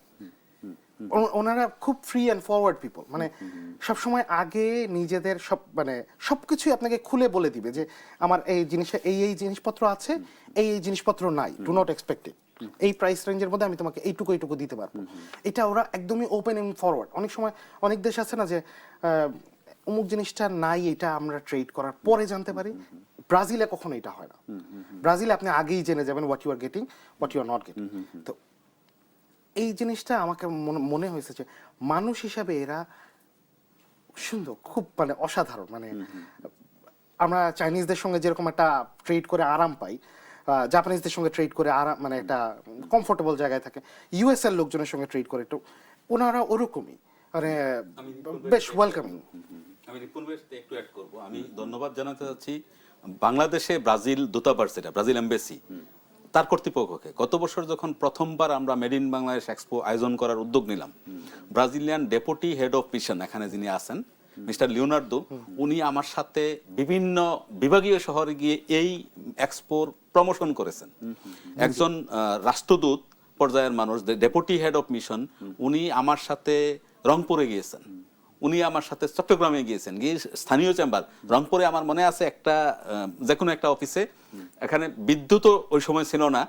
ওনারা খুব ফ্রি অ্যান্ড ফরওয়ার্ড পিপল। মানে সবসময় আগে নিজেদের সবকিছুই আপনাকে খুলে বলে দিবে যে আমার এই জিনিসে এই জিনিসপত্র আছে, এই জিনিসপত্র নাই, ডু নট এক্সপেক্ট ইট, এই প্রাইস রেঞ্জের মধ্যে আমি তোমাকে এইটুকু দিতে পারবো। এটা ওরা একদমই ওপেন এন্ড ফরওয়ার্ড। অনেক সময় অনেক দেশ আছে না যে অমুক জিনিসটা নাই, এটা আমরা ট্রেড করার পরে জানতে পারি। ব্রাজিলে কখনো এটা হয় না। ব্রাজিল আপনি আগেই জেনে যাবেন what you are getting, what you are not getting. তো এই জিনিসটা আমাকে মনে হয়েছে যে মানুষ হিসাবে এরা সুন্দর, খুব মানে অসাধারণ। মানে আমরা চাইনিজদের সঙ্গে যেরকম একটা ট্রেড করে আরাম পাই, জাপানিজদের সঙ্গে ট্রেড করে আরাম, মানে একটা কমফোর্টেবল জায়গায় থাকে, ইউএস এর লোকজনের সঙ্গে ট্রেড করে একটু, ওনারা ওরকমই মানে বেশ ওয়েলকামিং। আমি রিপন ভাইকে একটু অ্যাড করব। আমি ধন্যবাদ জানাতে চাচ্ছি বাংলাদেশে ব্রাজিল দূতাবাস, যেটা ব্রাজিল এমবাসি, তার কর্তৃপক্ষকে। গত বছর যখন প্রথমবার আমরা মেড ইন বাংলাদেশ এক্সপো আয়োজন করার উদ্যোগ নিলাম, Brazilian deputy head of mission এখানে যিনি আছেন মিস্টার লিওনার্দো, উনি আমার সাথে বিভিন্ন বিভাগীয় শহরে গিয়ে এই এক্সপোর প্রমোশন করেছেন। একজন রাষ্ট্রদূত পর্যায়ের মানুষ, ডেপুটি হেড অফ মিশন, উনি আমার সাথে রংপুরে গিয়েছেন, উনি আমার সাথে চট্টগ্রামে গিয়েছেন, গিয়ে স্থানীয় চেম্বার রংপুরে, আমার মনে আছে একটা যে কোনো একটা অফিসে, এখানে বিদ্যুৎও ওই সময় ছিল না,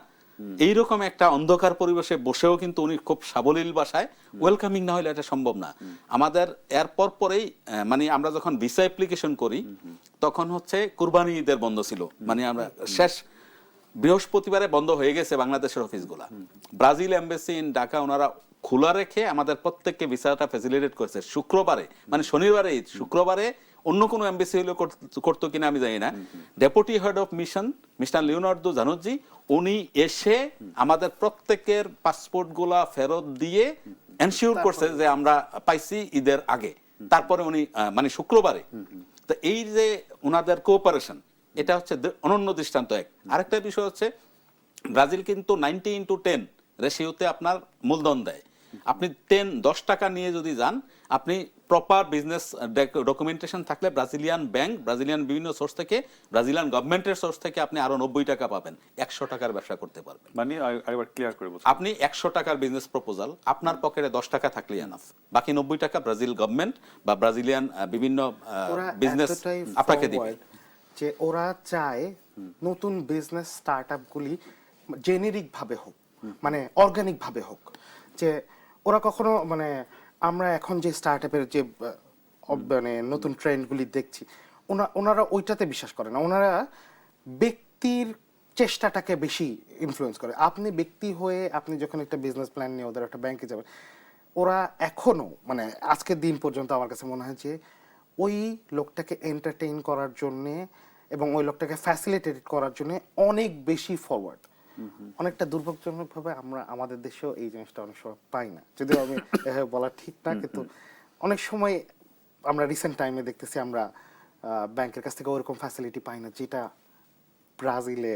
এইরকম একটা অন্ধকার পরিবেশে বসেও কিন্তু উনি খুব সাবলীল ভাষায় ওয়েলকামিং না হলে এটা সম্ভব না। আমাদের এরপর পরেই মানে আমরা যখন ভিসা অ্যাপ্লিকেশন করি তখন হচ্ছে কুরবানি ঈদের বন্ধ ছিল, মানে আমরা শেষ বৃহস্পতিবারে বন্ধ হয়ে গেছে বাংলাদেশের অফিসগুলা। ব্রাজিল এমবাসি ইন ঢাকা ওনারা খোলা রেখে আমাদের প্রত্যেককে ভিসাটা ফ্যাসিলিটেট করেছে শুক্রবারে, মানে শনিবারে ঈদ, শুক্রবারে অন্য কোনো এমবাসি হলেও করতো কিনা আমি জানি না। Deputy head of mission mister Leonardo Januzzi, উনি এসে আমাদের প্রত্যেকের পাসপোর্ট গুলা ফেরত দিয়ে এনশিওর করছে যে আমরা পাইছি ঈদের আগে, তারপরে উনি মানে শুক্রবারে। তো এই যে ওনাদের কোঅপারেশন, এটা হচ্ছে অনন্য দৃষ্টান্ত এক। আরেকটা বিষয় হচ্ছে ব্রাজিল কিন্তু 90:10 রেশিওতে আপনার মূলধন দেয়। আপনি 10 টাকা নিয়ে যদি যান, আপনি প্রপার বিজনেস ডকুমেন্টেশন থাকলে ব্রাজিলিয়ান ব্যাংক, ব্রাজিলিয়ান বিভিন্ন সোর্স থেকে, ব্রাজিলিয়ান গভর্নমেন্টের সোর্স থেকে আপনি আরো 90 টাকা পাবেন, 100 টাকার ব্যবসা করতে পারবেন। মানে আরেকবার ক্লিয়ার করে বলছি, আপনি 100 টাকার বিজনেস প্রপোজাল, আপনার পকেটে 10 টাকা থাকলে এনাফ, বাকি 90 টাকা ব্রাজিল গভর্নমেন্ট বা ব্রাজিলিয়ান বিভিন্ন বিজনেস আপনাকে দিবে। যে ওরা চায় নতুন বিজনেস স্টার্টআপ গুলি জেনেরিক ভাবে হোক, মানে অর্গানিক ভাবে হোক। যে ওরা কখনো মানে আমরা এখন যে স্টার্টআপের যে মানে নতুন ট্রেন্ডগুলি দেখছি, ওনারা ওইটাতে বিশ্বাস করে না। ওনারা ব্যক্তির চেষ্টাটাকে বেশি ইনফ্লুয়েন্স করে। আপনি ব্যক্তি হয়ে আপনি যখন একটা বিজনেস প্ল্যান নিয়ে ওদের একটা ব্যাংকে যাবেন, ওরা এখনো মানে আজকের দিন পর্যন্ত আমার কাছে মনে হয় যে ওই লোকটাকে এন্টারটেইন করার জন্যে এবং ওই লোকটাকে ফ্যাসিলিটেট করার জন্য অনেক বেশি ফরওয়ার্ড। অনেকটা দুর্ভাগ্যজনকভাবে আমরা আমাদের দেশেও এই জিনিসটা অনেক সময় পাই না, যদিও আমি বলা ঠিক না, কিন্তু অনেক সময় আমরা রিসেন্ট টাইমে দেখতেছি আমরা ব্যাংকের কাছ থেকে ওরকম ফ্যাসিলিটি পাই না, যেটা ব্রাজিলে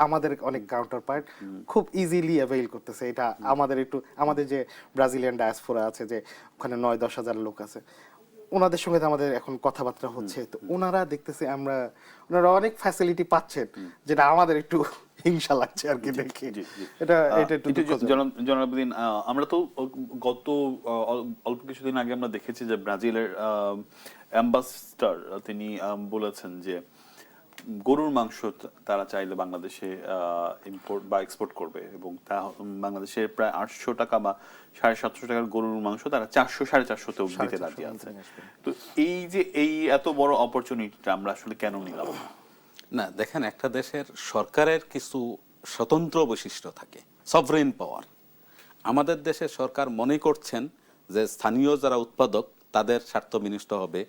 আমাদের অনেক কাউন্টার পার্ট খুব ইজিলি অ্যাভেইল করতেছে। এটা আমাদের একটু, আমাদের যে ব্রাজিলিয়ান ডায়াসপোরা আছে, যে ওখানে 9-10 হাজার লোক আছে, ওনাদের সঙ্গে আমাদের এখন কথাবার্তা হচ্ছে, তো ওনারা দেখতেছে ওনারা অনেক ফ্যাসিলিটি পাচ্ছেন, যেটা আমাদের একটু হিংসা লাগছে আর কি দেখে। এটা একটু জনাবুদ্দিন, আমরা তো গত অল্প কিছুদিন আগে আমরা দেখেছি যে ব্রাজিলের অ্যাম্বাসেডর তিনি বলেছেন যে গরুর মাংস তারা চাইলে বাংলাদেশে ইম্পোর্ট বা এক্সপোর্ট করবে, এবং তা বাংলাদেশের প্রায় 800 টাকা বা 750 টাকার গরুর মাংস তারা 400-450 দিতে রাজি আছে। তো এই যে এই এত বড় অপরচুনিটিটা আমরা আসলে কেন নিলাম না? দেখেন, একটা দেশের সরকারের কিছু স্বতন্ত্র বৈশিষ্ট্য থাকে, সভরেন পাওয়ার। আমাদের দেশের সরকার মনে করছেন যে স্থানীয় যারা উৎপাদক তাদের স্বার্থ বিনষ্ট হবে,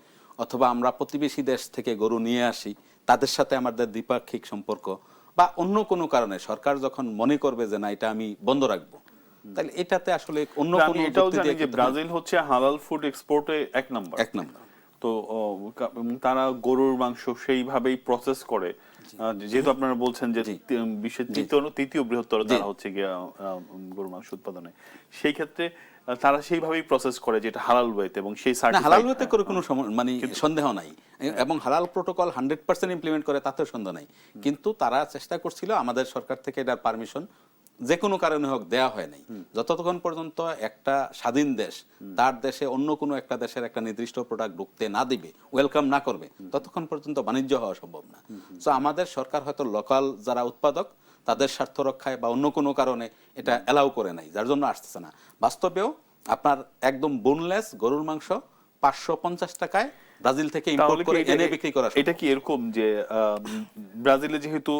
অথবা আমরা প্রতিবেশী দেশ থেকে গরু নিয়ে আসি, তাদের সাথে আমাদের দ্বিপাক্ষিক সম্পর্ক, বা অন্য কোনো কারণে সরকার যখন মনে করবে যে না এটা আমি বন্ধ রাখবো, তাহলে এটাতে আসলে অন্য কোনো এটাও জানি যে ব্রাজিল হচ্ছে হালাল ফুড এক্সপোর্টে এক নাম্বার। তো তারা গরুর মাংস সেইভাবেই প্রসেস করে, যেহেতু আপনারা বলছেন যে বিশ্বের তৃতীয় বৃহত্তর তারা হচ্ছে গিয়ে গরুর মাংস উৎপাদনে, সেই ক্ষেত্রে তারা সেইভাবেই প্রসেস করে যেটা হালাল ওয়েতে, এবং সেই হালাল ওয়েতে করে কোনো মানে সন্দেহ নাই, এবং হালাল প্রোটোকল 100% ইমপ্লিমেন্ট করে তাতে সন্দেহ নাই। কিন্তু তারা চেষ্টা করছিল, আমাদের সরকার থেকে এটার পারমিশন যে কোনো কারণে হোক দেয়া হয় নাই। যতক্ষণ পর্যন্ত একটা স্বাধীন দেশ তার দেশে অন্য কোনো একটা দেশের একটা নির্দিষ্ট প্রোডাক্ট ঢুকতে না দিবে, ওয়েলকাম না করবে, ততক্ষণ পর্যন্ত বাণিজ্য হওয়া সম্ভব না। তো আমাদের সরকার হয়তো লোকাল যারা উৎপাদক তাদের স্বার্থ রক্ষায় বা অন্য কোনো কারণে এটা অ্যালাউ করে নাই, যার জন্য আসতেছে না। বাস্তবেও আপনার একদম বোনলেস গরুর মাংস 550 টাকায় ব্রাজিল থেকে ইম্পোর্ট তাহলে কি করে এটা- এনে বিক্রি করা সম্ভব। এটা কি এরকম যে ব্রাজিলে যেহেতু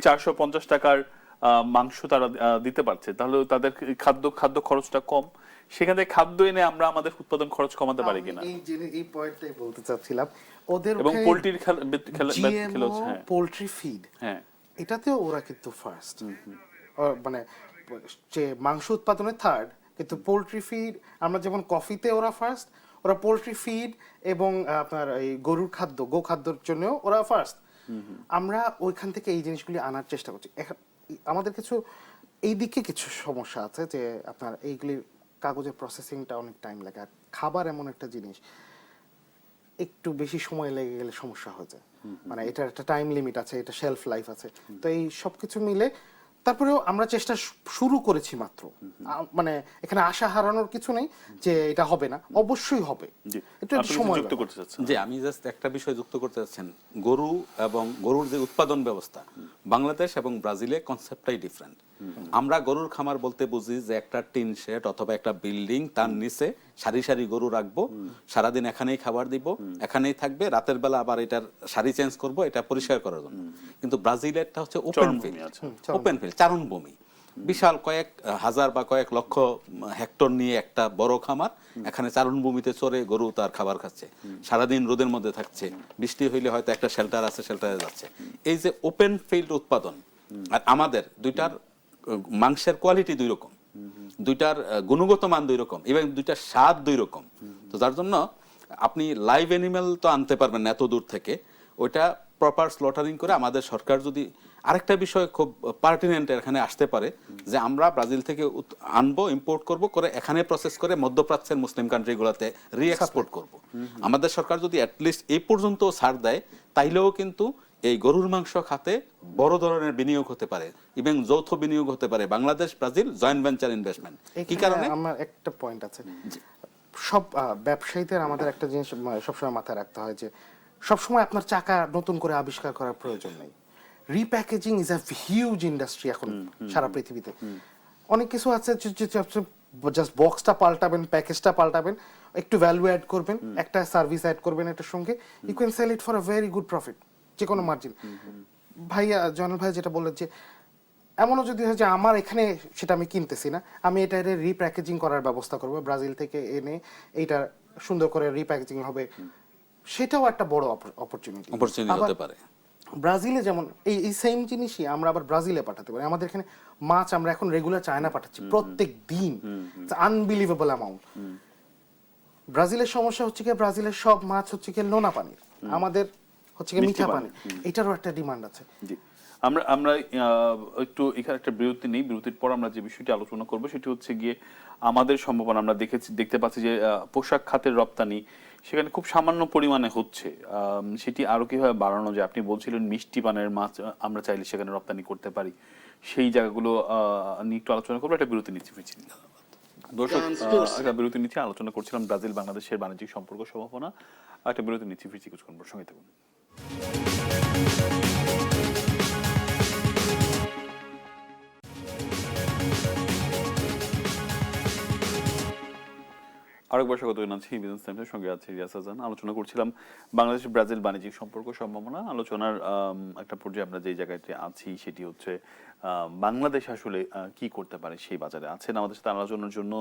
450 টাকার মাংস তারা দিতে পারছে, তাহলে তাদের খাদ্য খরচটা কম, সেখান থেকে খাদ্য এনে আমরা আমাদের উৎপাদন খরচ কমাতে পারি কিনা? এই পয়েন্টটাই বলতে চাচ্ছিলাম, ওদের এবং পোল্ট্রির খেলেও হ্যাঁ পোল্ট্রি ফিড, হ্যাঁ এটাতেও ওরা কিন্তু ফার্স্ট, মানে যে মাংস উৎপাদনে থার্ড, কিন্তু পোল্ট্রি ফিড, আমরা যেমন কফিতে ওরা ফার্স্ট, ওরা পোল্ট্রি ফিড এবং আপনার এই গরুর খাদ্য, গোখাদ্যর জন্যও ওরা ফার্স্ট। আমরা ওইখান থেকে এই জিনিসগুলি আনার চেষ্টা করছি। আমাদের কিছু এই দিকে কিছু সমস্যা আছে, যে আপনার এইগুলির কাগজের প্রসেসিংটা অনেক টাইম লাগে, আর খাবার এমন একটা জিনিস একটু বেশি সময় লেগে গেলে সমস্যা হয়ে যায়, মানে এটার একটা টাইম লিমিট আছে, এটা শেলফ লাইফ আছে। তো এই সব কিছু মিলে তারপরেও আমরা চেষ্টা শুরু করেছি মাত্র, মানে এখানে আশা হারানোর কিছু নেই যে এটা হবে না, অবশ্যই হবে, জি একটু আপনি কিছু সময় যুক্ত করতে চাচ্ছেন? যে আমি জাস্ট একটা বিষয় যুক্ত করতে চাচ্ছেন, গরু এবং গরুর যে উৎপাদন ব্যবস্থা বাংলাদেশ এবং ব্রাজিলে কনসেপ্টটাই ডিফারেন্ট। আমরা গরুর খামার বলতে বুঝি যে একটা টিন শেড অথবা একটা বিল্ডিং, তার নিচে সারি সারি গরু রাখবো, সারাদিন এখানেই খাবার দিব, এখানেই থাকবে, রাতের বেলা আবার এটার সারি চেঞ্জ করব, এটা পরিষ্কার করার জন্য। কিন্তু ব্রাজিলেরটা হচ্ছে ওপেন চরণভূমি ফিল্ড, আছে। ওপেন ফিল্ড, চারণভূমি, বিশাল কয়েক হাজার বা কয়েক লক্ষ হেক্টর নিয়ে একটা বড় খামার, এখানে চারণভূমিতে চড়ে গরু তার খাবার খাচ্ছে, সারাদিন রোদের মধ্যে থাকছে, বৃষ্টি হইলে হয়তো একটা শেল্টার আছে, শেল্টারে যাচ্ছে। এই যে ওপেন ফিল্ড উৎপাদন, আর আমাদের দুইটার মাংসের কোয়ালিটি দুই রকম, দুইটার গুণগত মান দুই রকম, এবং দুইটার স্বাদ দুই রকম। তো যার জন্য আপনি লাইভ অ্যানিমেল তো আনতে পারবেন না এত দূর থেকে, ওইটা প্রপার স্লটারিং করে আমাদের সরকার যদি, আরেকটা বিষয় খুব পার্টিনেন্ট এখানে আসতে পারে, যে আমরা ব্রাজিল থেকে আনবো, ইম্পোর্ট করব, করে এখানে প্রসেস করে মধ্যপ্রাচ্যের মুসলিম কান্ট্রিগুলোতে রি-এক্সপোর্ট করব। আমাদের সরকার যদি অ্যাটলিস্ট এই পর্যন্ত ছাড় দেয়, তাইলেও কিন্তু এই গরুর মাংস খাতে বড় ধরনের বিনিয়োগ হতে পারে, এবং যৌথ বিনিয়োগ হতে পারে, Bangladesh Brazil joint venture investment. কি কারণে? আমার একটা পয়েন্ট আছে, সব ব্যবসায়ীদের আমাদের একটা জিনিস সবসময় মাথায় রাখতে হয়, যে সবসময় আপনার চাকা নতুন করে আবিষ্কার করার প্রয়োজন নেই। রিপ্যাকেজিং ইজ আ হিউজ ইন্ডাস্ট্রি এখন সারা পৃথিবীতে। অনেক কিছু আছে জাস্ট বক্সটা পাল্টাবেন, প্যাকেজটা পাল্টাবেন, একটু ভ্যালু অ্যাড করবেন, একটা সার্ভিস অ্যাড করবেন এটার সঙ্গে, you can sell it for a very good profit, যে কোনো মার্জিন। ভাইয়া, জয়নাল ভাই যেটা বললেন, যে এমনও যদি হয় যে আমার এখানে সেটা আমি কিনতেছি না, আমি এটা রিপ্যাকেজিং করার ব্যবস্থা করবো, ব্রাজিল থেকে এনে এইটা সুন্দর করে রিপ্যাকেজিং হবে, সেটাও একটা বড় অপরচুনিটি হতে পারে। ব্রাজিলে যেমন এই সেম জিনিসই আমরা আবার ব্রাজিলে পাঠাতে পারি। আমাদের এখানে মাছ আমরা এখন রেগুলার চায়না পাঠাচ্ছি প্রত্যেক দিন, আনবিলিভেবল অ্যামাউন্ট। ব্রাজিলের সমস্যা হচ্ছে কি, ব্রাজিলের সব মাছ হচ্ছে কি নোনা পানির, আমাদের হচ্ছে কি মিঠা পানি, এটারও একটা ডিমান্ড আছে। জি, আমরা আমরা একটু এখানে একটা বিরতি নেই, বিরতির পর আমরা যে বিষয়টি আলোচনা করব সেটি হচ্ছে গিয়ে আমাদের সম্ভাবনা। আমরা দেখতে পাচ্ছি যে পোশাক খাতের রপ্তানি সেখানে খুব সামান্য পরিমাণে হচ্ছে, সেটি আরো কিভাবে বাড়ানো যায়। আপনি বলছিলেন মিষ্টি পানের মাছ আমরা চাইলে সেখানে রপ্তানি করতে পারি, সেই জায়গাগুলো নিয়ে একটু আলোচনা করবো। একটা বিরতি নিচ্ছি, ফিরছি। দর্শক, একটা বিরতি নিচ্ছি, আলোচনা করছিলাম ব্রাজিল বাংলাদেশের বাণিজ্যিক সম্পর্ক সম্ভাবনা। একটা বিরতি নিচ্ছি, ফিরছি কিছুক্ষণ পর, সঙ্গে থাকুন। আরেকবার স্বাগত জানাচ্ছি বিজনেস টাইমসের সঙ্গে আছে রিয়াজ হাসান। আলোচনা করছিলাম বাংলাদেশ ব্রাজিল বাণিজ্যিক সম্পর্ক সম্ভাবনা। আলোচনার একটা পর্যায়ে আমরা যে জায়গাতে আছি সেটি হচ্ছে বাংলাদেশ আসলে কি করতে পারে সেই বাজারে। আছেন আমাদের সাথে আলোচনার জন্য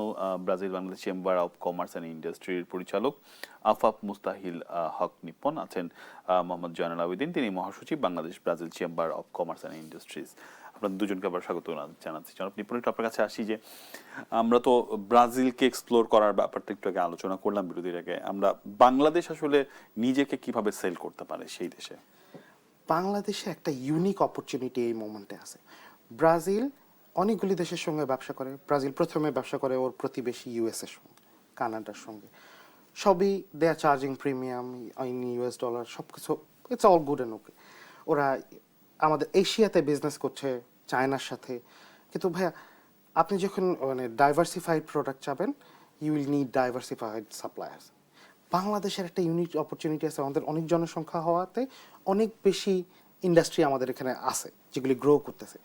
Brazil Bangladesh chamber of commerce and ইন্ডাস্ট্রির পরিচালক আফাফ মুস্তাহিল হক নিপন, আছেন মোহাম্মদ জয়নাল আবেদিন, তিনি মহাসচিব Bangladesh Brazil chamber of commerce and industries. আপনাদের দুজনকে আবার স্বাগত জানাচ্ছি। জনাব নিপন, একটু আপনার কাছে আসি, যে আমরা তো ব্রাজিলকে এক্সপ্লোর করার ব্যাপারটা একটু আগে আলোচনা করলাম বিরতির আগে, আমরা বাংলাদেশ আসলে নিজেকে কিভাবে সেল করতে পারে সেই দেশে? বাংলাদেশে একটা ইউনিক অপরচুনিটি এই মোমেন্টে আছে। ব্রাজিল অনেকগুলি দেশের সঙ্গে ব্যবসা করে। ব্রাজিল প্রথমে ব্যবসা করে ওর প্রতিবেশী ইউএস এর সঙ্গে, কানাডার সঙ্গে, সবই they are charging premium in US dollar, সব কিছু it's all good and okay. ওরা আমাদের এশিয়াতে বিজনেস করছে, চায়নার সাথে। কিন্তু ভাইয়া, আপনি যখন মানে ডাইভার্সিফাইড প্রোডাক্ট চাবেন, you will need diversified suppliers. বাংলাদেশের একটা ইউনিক অপরচুনিটি আছে, আমাদের অনেক জনসংখ্যা হওয়াতে অনেক বেশি ইন্ডাস্ট্রি আমাদের এখানে আছে যেগুলি গ্রো করতেছে।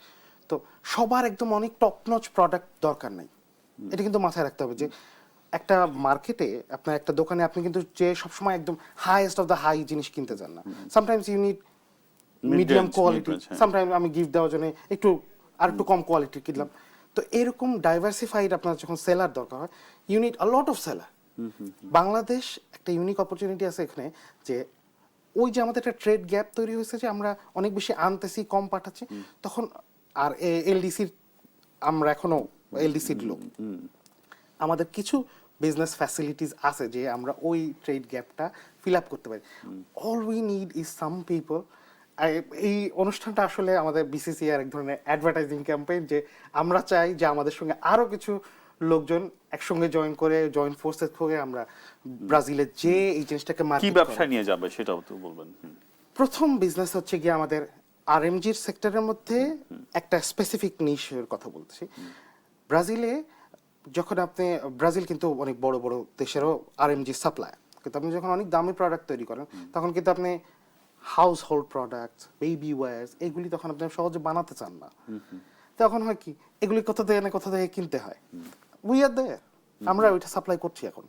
তো সবার একদম অনেক টপ নচ প্রোডাক্ট দরকার নাই, এটা কিন্তু মাথায় রাখতে হবে। যে একটা মার্কেটে আপনার একটা দোকানে আপনি কিন্তু যে সবসময় একদম হাইয়েস্ট অফ দ্য হাই জিনিস কিনতে চান না, sometimes you need medium Mid-range, quality, mid-range, হ্যাঁ। সামটাইম আমি গিফট দেওয়ার জন্য একটু আর একটু কম কোয়ালিটি কিনলাম। তো এরকম ডাইভার্সিফাইড আপনার যখন সেলার দরকার হয়, you need a lot of seller. Bangladesh একটা ইউনিক অপরচুনিটি আছে এখানে, যে ওই যে আমাদের একটা ট্রেড গ্যাপ তৈরি হয়েছে, যে আমরা অনেক বেশি আনতেছি, কম পাঠাচ্ছি, তখন আর এলডিসির আমরা এখনো এলডিসির লোক, আমাদের কিছু বিজনেস ফ্যাসিলিটিস আছে যে আমরা ওই ট্রেড গ্যাপটা ফিল আপ করতে পারি। All we need is some people. এই অনুষ্ঠানটা আসলে আমাদের বিসিসিআই এক ধরনের অ্যাডভার্টাইজিং ক্যাম্পেইন, যে আমরা চাই যে আমাদের সঙ্গে আরো কিছু লোকজন একসঙ্গে জয়েন ফোর্সেস হয়ে আমরা ব্রাজিলে যে এই জিনিসটাকে কি মার্কেট ব্যবসা নিয়ে যাবে সেটাও তো বলবেন। প্রথম বিজনেস হচ্ছে গিয়ে আমাদের আরএমজির সেক্টরের মধ্যে একটা স্পেসিফিক নিশের কথা বলছি। ব্রাজিলে যখন আপনি, ব্রাজিল কিন্তু অনেক বড় বড় দেশেরও আরএমজি সাপ্লাই, কিন্তু আপনি যখন অনেক দামি প্রোডাক্ট তৈরি করেন, তখন কিন্তু আপনি house hold product, baby wires, এগুলি তখন আপনি সহজে বানাতে চান না। তখন হয় কি, এগুলি কোথা থেকে কিনতে হয়। উই আর দেয়ার, আমরা ওইটা সাপ্লাই করছি এখন,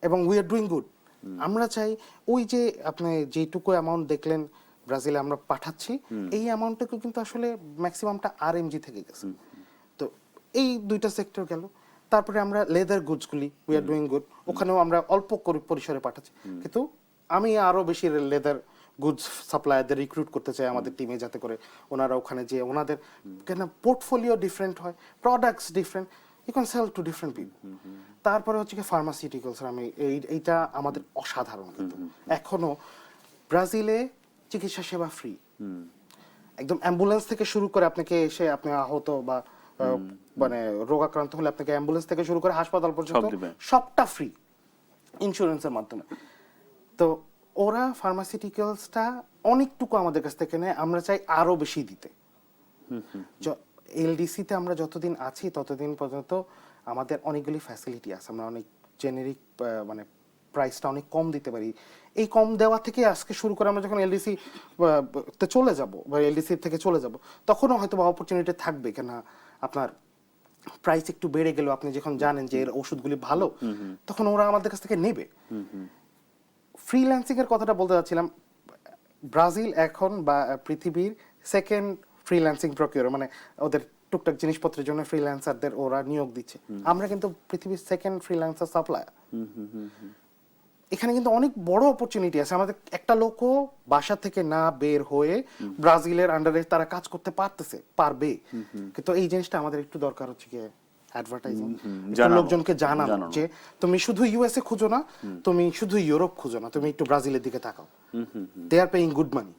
এবং উই আর ডুইং গুড। আমরা চাই ওই যে আপনি যেটুকু অ্যামাউন্ট দেখলেন ব্রাজিলে আমরা পাঠাচ্ছি, এই অ্যামাউন্টটুকু কিন্তু আসলে ম্যাক্সিমামটা আরএমজি থেকে গেছে। তো এই দুইটা সেক্টর গেল। তারপরে আমরা লেদার গুডসগুলি উই আর ডুইং গুড, ওখানেও আমরা অল্প পরিসরে পাঠাচ্ছি, কিন্তু আমি আরো বেশি লেদার গুডস সাপ্লায়ারদের রিক্রুট করতে চাই আমাদের টিমে, যাতে করে ওনারা ওখানে যে ওনাদের কেন পোর্টফোলিও ডিফারেন্ট হয়, products different, you can sell to different people. তারপরে হচ্ছে কি ফার্মাসিউটিক্যালস, আমি এইটা আমাদের অসাধারণ, কিন্তু এখনো ব্রাজিলে চিকিৎসা সেবা ফ্রি, একদম অ্যাম্বুলেন্স থেকে শুরু করে আপনাকে এসে আপনি আহত বা মানে রোগাক্রান্ত হলে আপনাকে অ্যাম্বুলেন্স থেকে শুরু করে হাসপাতাল পর্যন্ত সবটা ফ্রি ইন্স্যুরেন্সের মাধ্যমে। তো ওরা ফার্মাসিউটিক্যালসটা অনেকটুকু আমাদের কাছ থেকে নেয়, আমরা চাই আরো বেশি দিতে। এলডিসিতে আমরা যতদিন আছি ততদিন পর্যন্ত আমাদের অনেকগুলি ফ্যাসিলিটি আছে, আমরা অনেক জেনেরিক মানে প্রাইসটা অনেক কম দিতে পারি। এই কম দেওয়া থেকে আজকে শুরু করে আমরা যখন এলডিসি তে চলে যাব বা এলডিসি থেকে চলে যাব, তখনও হয়তো বা অপরচুনিটি থাকবে, কেন আপনার প্রাইস একটু বেড়ে গেল, আপনি যখন জানেন যে এর ওষুধগুলি ভালো, তখন ওরা আমাদের কাছ থেকে নেবে। ফ্রিল্যান্সিং এর কথাটা বলতে যাচ্ছিলাম, ব্রাজিল এখন বা পৃথিবীর সেকেন্ড ফ্রিল্যান্সিং প্রকিউরার, মানে ওদের টুকটাক জিনিসপত্রের জন্য ফ্রিল্যান্সারদের ওরা নিয়োগ দিচ্ছে। আমরা কিন্তু পৃথিবীর সেকেন্ড ফ্রিল্যান্সার সাপ্লায়ার। এখানে কিন্তু অনেক বড় অপরচুনিটি আছে। আমাদের একটা লোকও বাসা থেকে না বের হয়ে ব্রাজিলের আন্ডারে তারা কাজ করতে পারবে, কিন্তু এই জিনিসটা আমাদের একটু দরকার হচ্ছে কি অ্যাডভার্টাইজিং, লোকজনকে জানানো যে তুমি শুধু ইউএসএ খুঁজো না, তুমি শুধু ইউরোপ খুঁজো না, তুমি একটু ব্রাজিলের দিকে তাকাও, দে আর পেইং গুড মানি।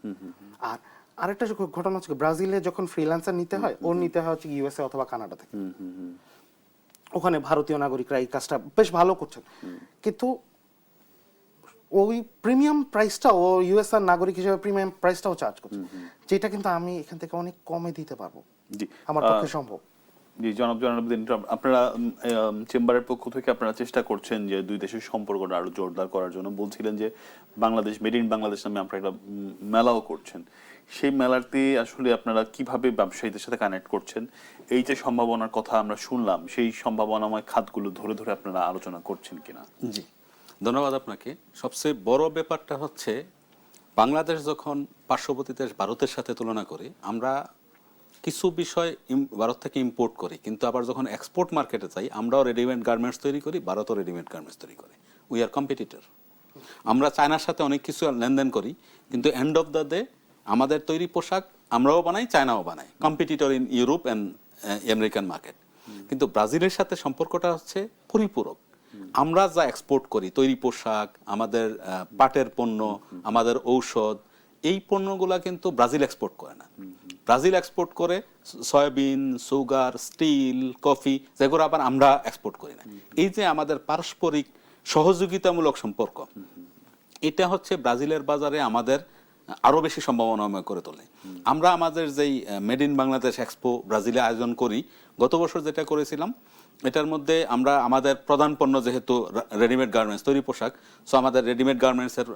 আর আরেকটা ঘটনা হচ্ছে ব্রাজিলে যখন ফ্রিল্যান্সার নিতে হয়, ওর নিতে হয় হচ্ছে ইউএসএ অথবা কানাডা থেকে। ওখানে ভারতীয় নাগরিকরা এই কাজটা বেশ ভালো করছেন, কিন্তু ওই প্রিমিয়াম প্রাইসটা ও ইউএসএর নাগরিক হিসেবে প্রিমিয়াম প্রাইসটাও চার্জ করছে, যেটা কিন্তু আমি এখান থেকে অনেক কমে দিতে পারবো, আমার পক্ষে সম্ভব। জি, জনাবুদ্দিন, আপনারা চেম্বারের পক্ষ থেকে আপনারা চেষ্টা করছেন যে দুই দেশের সম্পর্কটা আরো জোরদার করার জন্য। বলছিলেন যে বাংলাদেশ মেড ইন বাংলাদেশ নামে আপনারা একটা মেলাও করছেন, সেই মেলাতে আসলে আপনারা কিভাবে ব্যবসায়ীদের সাথে কানেক্ট করছেন? এই যে সম্ভাবনার কথা আমরা শুনলাম, সেই সম্ভাবনাময় খাতগুলো ধরে ধরে আপনারা আলোচনা করছেন কিনা? জি, ধন্যবাদ আপনাকে। সবচেয়ে বড় ব্যাপারটা হচ্ছে, বাংলাদেশ যখন পার্শ্ববর্তী দেশ ভারতের সাথে তুলনা করি, আমরা কিছু বিষয় ভারত থেকে ইম্পোর্ট করি, কিন্তু আবার যখন এক্সপোর্ট মার্কেটে যাই, আমরাও রেডিমেড গার্মেন্টস তৈরি করি, ভারতও রেডিমেড গার্মেন্টস তৈরি করে। We are competitor. আমরা চায়নার সাথে অনেক কিছু লেনদেন করি, কিন্তু এন্ড অফ দ্য ডে আমাদের তৈরি পোশাক আমরাও বানাই, চায়নাও বানাই, competitor in Europe and American market. কিন্তু ব্রাজিলের সাথে সম্পর্কটা হচ্ছে পরিপূরক। আমরা যা এক্সপোর্ট করি, তৈরি পোশাক, আমাদের পাটের পণ্য, আমাদের ঔষধ, এই পণ্যগুলা কিন্তু ব্রাজিল এক্সপোর্ট করে না। ব্রাজিল এক্সপোর্ট করে সয়াবিন, সুগার, স্টিল, কফি, যেগুলো আবার আমরা এক্সপোর্ট করি না। এই যে আমাদের পারস্পরিক সহযোগিতামূলক সম্পর্ক, এটা হচ্ছে ব্রাজিলের বাজারে আমাদের আরো বেশি সম্ভাবনাময় করে তোলে। আমরা আমাদের যেই মেড ইন বাংলাদেশ এক্সপো ব্রাজিলে আয়োজন করি, গত বছর যেটা করেছিলাম, এটার মধ্যে আমরা আমাদের প্রধান পণ্য যেহেতু রেডিমেড গার্মেন্টস, তৈরি পোশাক, সো আমাদের রেডিমেড গার্মেন্টসের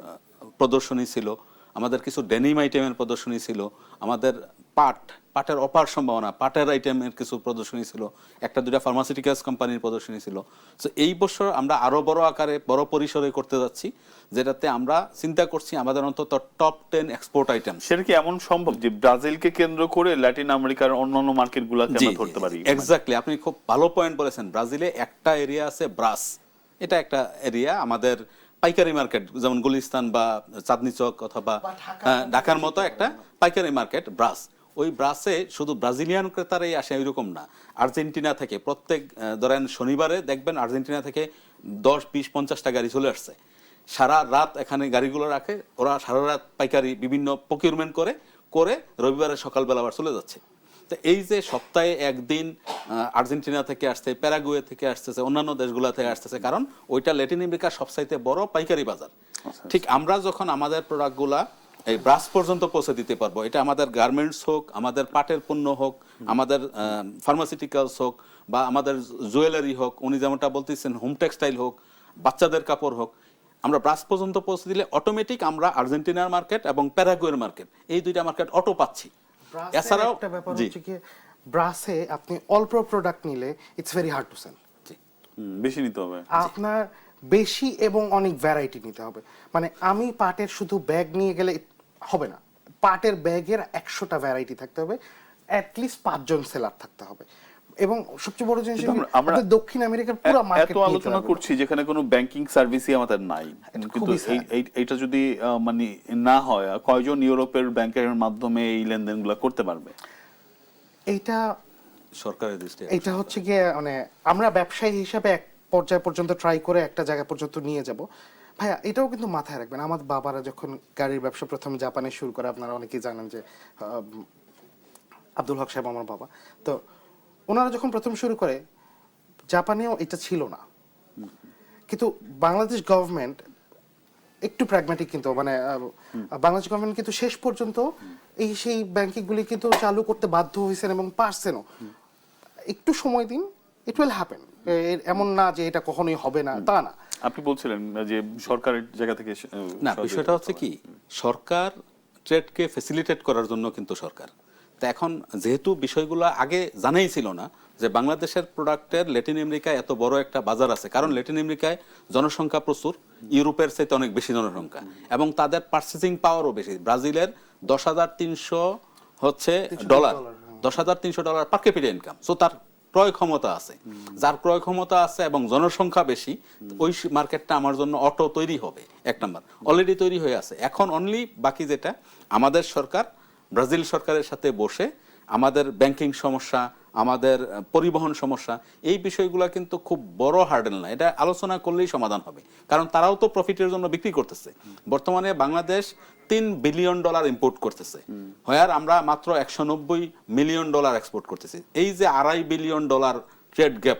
প্রদর্শনী ছিল, আমাদের কিছু ডেনিম আইটেমের প্রদর্শনী ছিল, আমাদের পাটের অপার সম্ভাবনা, পাটের আইটেমের কিছু প্রদর্শনী ছিল, একটা দুটা ফার্মাসিউটিক্যালস কোম্পানির প্রদর্শনী ছিল। সো এই বছর আমরা আরো বড় আকারে বড় পরিসরে করতে যাচ্ছি, যেটাতে আমরা চিন্তা করছি আমাদের অন্তত টপ 10 এক্সপোর্ট আইটেম। সেটা কি এমন সম্ভব যে ব্রাজিলকে কেন্দ্র করে ল্যাটিন আমেরিকার অন্যান্য মার্কেটগুলোকে আমরা ধরতে পারি? এক্স্যাক্টলি, আপনি খুব ভালো পয়েন্ট বলেছেন। ব্রাজিলে একটা এরিয়া আছে ব্রাস, এটা একটা এরিয়া আমাদের পাইকারি মার্কেট, যেমন গুলিস্তান বা চাঁদনি চক অথবা ঢাকার মতো একটা পাইকারি মার্কেট ব্রাস। ওই ব্রাসে শুধু ব্রাজিলিয়ান ক্রেতারাই আসে এরকম না, আর্জেন্টিনা থেকে প্রত্যেক ধরেন শনিবারে দেখবেন আর্জেন্টিনা থেকে 10, 20, 50টা গাড়ি চলে আসছে। সারা রাত এখানে গাড়িগুলো রাখে, ওরা সারা রাত পাইকারি বিভিন্ন প্রকিউরমেন্ট করে রবিবারে সকালবেলা আবার চলে যাচ্ছে। তো এই যে সপ্তাহে একদিন আর্জেন্টিনা থেকে আসছে, প্যারাগুয়ে থেকে আসতেছে, অন্যান্য দেশগুলো থেকে আসতেছে, কারণ ওইটা ল্যাটিন আমেরিকার সবচাইতে বড় পাইকারি বাজার। ঠিক আমরা যখন আমাদের প্রোডাক্টগুলা এই ব্রাস পর্যন্ত পৌঁছে দিতে পারবো, এটা আমাদের গার্মেন্টস হোক, আমাদের পাটের পণ্য হোক, আমাদের ফার্মাসিউটিক্যালস হোক, বা আমাদের জুয়েলারি হোক, উনি যেমনটা বলতেছেন হোম টেক্সটাইল হোক, বাচ্চাদের কাপড় হোক, আমরা ব্রাস পর্যন্ত পৌঁছে দিলে অটোমেটিক আমরা আর্জেন্টিনার মার্কেট এবং প্যারাগুয়ের মার্কেট, এই দুইটা মার্কেট অটো পাচ্ছি। এছাড়াও একটা ব্যাপার হচ্ছে কি, ব্রাসে আপনি অল্প প্রোডাক্ট নিলে it's very hard to sell. বেশি নিতে হবে, আপনার বেশি এবং অনেক ভ্যারাইটি নিতে হবে। মানে আমি পাটের শুধু ব্যাগ নিয়ে গেলে হবে না, পাটের ব্যাগের 100টা ভ্যারাইটি থাকতে হবে, অ্যাটলিস্ট 5 জন সেলার থাকতে হবে। এবং সবচেয়ে বড় জিনিস আমরা দক্ষিণ আমেরিকার পুরো মার্কেট এত আলোচনা করছি যেখানে কোনো ব্যাংকিং সার্ভিসই আমাদের নাই, কিন্তু এইটা যদি মানে না হয়, কয়জন ইউরোপের ব্যাংকের মাধ্যমে এই লেনদেনগুলো করতে পারবে? এইটা সরকারের দৃষ্টি, এটা হচ্ছে গিয়ে মানে আমরা ব্যবসায়ী হিসাবে এক পর্যায় পর্যন্ত ট্রাই করে একটা জায়গা পর্যন্ত নিয়ে যাব। ভাইয়া এটাও কিন্তু মাথায় রাখবেন, আমাদের বাবারা যখন গাড়ির ব্যবসা প্রথম জাপানে শুরু করে, আপনারা অনেকেই জানেন যে আব্দুল হক সাহেব আমার বাবা, তো ওনারা যখন প্রথম শুরু করে জাপানেও এটা ছিল না, কিন্তু বাংলাদেশ গভর্নমেন্ট একটু প্র্যাগম্যাটিক, কিন্তু মানে বাংলাদেশ গভর্নমেন্ট কিন্তু শেষ পর্যন্ত এই সেই ব্যাংকিংগুলি কিন্তু চালু করতে বাধ্য হয়েছেন এবং পারছেনও। একটু সময় দিন, ইট উইল হ্যাপেন। এমন না যে এটা কখনোই হবে না, তা না। আপনি বলছিলেন যে সরকারের জায়গা থেকে না, বিষয়টা হচ্ছে কি, সরকার ট্রেডকে ফ্যাসিলিটেট করার জন্য কিন্তু সরকার। তা এখন যেহেতু বিষয়গুলো আগে জানাই ছিল না যে বাংলাদেশের প্রোডাক্টের ল্যাটিন আমেরিকায় এত বড় একটা বাজার আছে, কারণ ল্যাটিন আমেরিকায় জনসংখ্যা প্রচুর, ইউরোপের চাইতে অনেক বেশি জনসংখ্যা, এবং তাদের পারচেজিং পাওয়ারও বেশি। ব্রাজিলের $10,300 হচ্ছে $10,300 পার ক্যাপিটা ইনকাম। সো তার ক্রয় ক্ষমতা আছে, যার ক্রয় ক্ষমতা আছে এবং জনসংখ্যা বেশি, ওই মার্কেটটা আমার জন্য অটো তৈরি হবে। এক নাম্বার অলরেডি তৈরি হয়ে আছে। এখন অনলি বাকি যেটা, আমাদের সরকার ব্রাজিল সরকারের সাথে বসে আমাদের ব্যাংকিং সমস্যা, আমাদের পরিবহন সমস্যা, এই বিষয়গুলো কিন্তু খুব বড় হার্ডেল না, এটা আলোচনা করলেই সমাধান হবে। কারণ তারাও তো প্রফিটের জন্য বিক্রি করতেছে। বর্তমানে বাংলাদেশ $3 বিলিয়ন ইম্পোর্ট করতেছে, আর আমরা মাত্র $190 মিলিয়ন এক্সপোর্ট করতেছি। এই যে $2.5 বিলিয়ন ট্রেড গ্যাপ,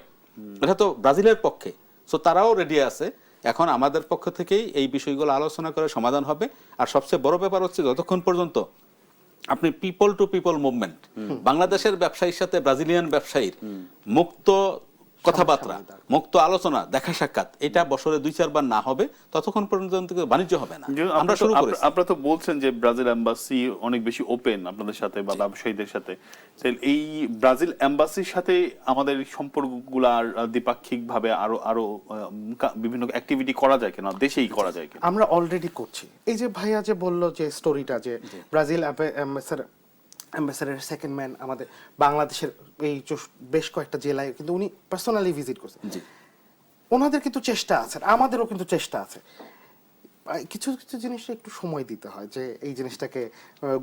এটা তো ব্রাজিলের পক্ষে। সো তারাও রেডি আছে। এখন আমাদের পক্ষ থেকেই এই বিষয়গুলো আলোচনা করে সমাধান হবে। আর সবচেয়ে বড় ব্যাপার হচ্ছে, যতক্ষণ পর্যন্ত আপনি পিপল টু পিপল মুভমেন্ট, বাংলাদেশের ব্যবসায়ীর সাথে ব্রাজিলিয়ান ব্যবসায়ীর মুক্ত কথাবার্তা, মুক্ত আলোচনা, দেখা সাক্ষাৎ, এটা বছরে 2-4 বার না হবে, ততক্ষণ পর্যন্ত বাণিজ্য হবে না। আমরা শুরু করেছি। আপনারা তো বলছেন যে ব্রাজিল এম্বাসি অনেক বেশি ওপেন আপনাদের সাথে বা ব্যবসায়ীদের সাথে। এই ব্রাজিল এম্বাসির সাথে আমাদের সম্পর্কগুলো আর দ্বিপাক্ষিক ভাবে আরো বিভিন্ন অ্যাক্টিভিটি করা যায় কিনা, দেশেই করা যায় কিনা? আমরা অলরেডি করছি। এই যে ভাইয়া যে বললো যে স্টোরিটা, যে ব্রাজিল অ্যাম্বাসেডার সেকেন্ড ম্যান আমাদের বাংলাদেশের এই বেশ কয়েকটা জেলায় কিন্তু উনি পার্সোনালি ভিজিট করছেন। ওনাদের কিন্তু চেষ্টা আছে, আমাদেরও কিন্তু চেষ্টা আছে। কিছু কিছু জিনিসটা একটু সময় দিতে হয়, যে এই জিনিসটাকে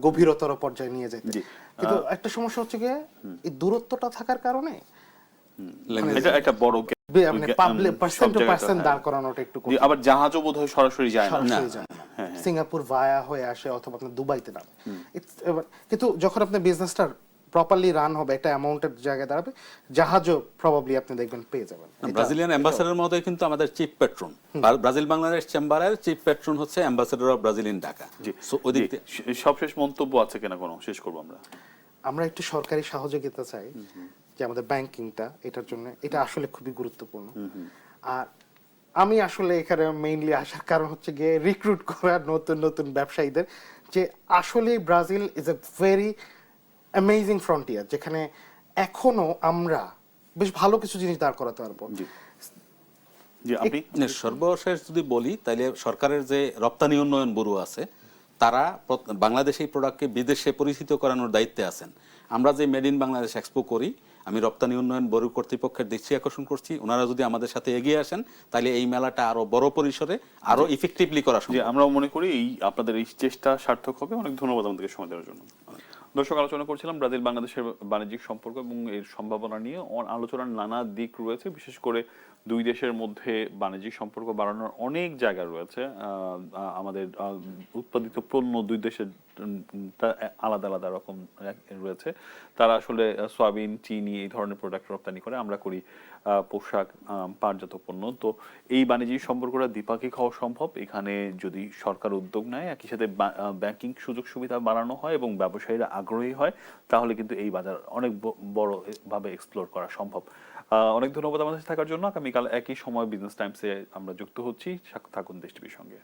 গভীরতর পর্যায়ে নিয়ে যেতে। কিন্তু একটা সমস্যা হচ্ছে গিয়ে এই দূরত্বটা থাকার কারণে এটা একটা বড় পার্সেন্ট টু পার্সেন্ট দাঁড় করানোটা একটু, আবার জাহাজও বোধহয় সরাসরি যায় না, সিঙ্গাপুর ভায়া হয়ে আসে অথবা আপনার দুবাইতে নামে। কিন্তু যখন আপনার বিজনেসটা প্রপারলি রান হবে, একটা অ্যামাউন্টের জায়গায় দাঁড়াবে, জাহাজও প্রবাবলি আপনি দেখবেন পেয়ে যাবেন। ব্রাজিলিয়ান অ্যাম্বাসেডর মধ্যে কিন্তু আমাদের চিফ পেট্রন, ব্রাজিল বাংলাদেশ চেম্বারের চিফ পেট্রন হচ্ছে ambassador of Brazil in Dhaka. So ওই দিক থেকে সবশেষ মন্তব্য আছে কিনা কোনো, শেষ করব আমরা একটু সরকারি সহযোগিতা চাই যে আমাদের ব্যাংকিংটা এটার জন্য, এটা আসলে খুবই গুরুত্বপূর্ণ। আর আমি আসলে এখানে মেইনলি আসার কারণ হচ্ছে গিয়ে রিক্রুট করা নতুন নতুন ব্যবসায়ীদের, যে আসলে Brazil is a very amazing frontier, যেখানে এখনো আমরা বেশ ভালো কিছু জিনিস দাঁড় করাতে পারবো। জি জি, আপনি সর্বশেষ যদি বলি তাহলে সরকারের যে রপ্তানি উন্নয়ন ব্যুরো আছে তারা বাংলাদেশি প্রোডাক্টকে বিদেশে পরিচিত করানোর দায়িত্বে আছেন। আমরা যে মেড ইন বাংলাদেশ এক্সপো করি, আমি রপ্তানি উন্নয়ন ব্যুরো কর্তৃপক্ষের দৃষ্টি আকর্ষণ করছি, ওনারা যদি আমাদের সাথে এগিয়ে আসেন তাহলে এই মেলাটা আরো বড় পরিসরে আরো ইফেক্টিভলি করা যে সম্ভব। আমরা মনে করি এই আপনাদের এই চেষ্টা সার্থক হবে। অনেক ধন্যবাদ আমাদেরকে সময় দেওয়ার জন্য। দর্শক, আলোচনা করছিলাম ব্রাজিল বাংলাদেশের বাণিজ্যিক সম্পর্ক এবং এর সম্ভাবনা নিয়ে। আলোচনার নানা দিক রয়েছে, বিশেষ করে দুই দেশের মধ্যে বাণিজ্যিক সম্পর্ক বাড়ানোর অনেক জায়গা রয়েছে। আমাদের উৎপাদিত পণ্য দুই দেশের আলাদা আলাদা রকম রয়েছে। তারা আসলে সয়াবিন, চিনি এই ধরনের প্রোডাক্ট রপ্তানি করে, আমরা করি পোশাক, পাটজাত পণ্য। তো এই বাণিজ্যিক সম্পর্কটা দ্বিপাক্ষিক হওয়া সম্ভব এখানে যদি সরকার উদ্যোগ নেয়, একই সাথে ব্যাংকিং সুযোগ সুবিধা বাড়ানো হয় এবং ব্যবসায়ীরা আগ্রহী হয়, তাহলে কিন্তু এই বাজার অনেক বড় ভাবে এক্সপ্লোর করা সম্ভব। অনেক ধন্যবাদ আমাদের সাথে থাকার জন্য। আগামীকাল একই সময় বিজনেস টাইমসে আমরা যুক্ত হচ্ছি। থাকুন দেশ টিভির সঙ্গে।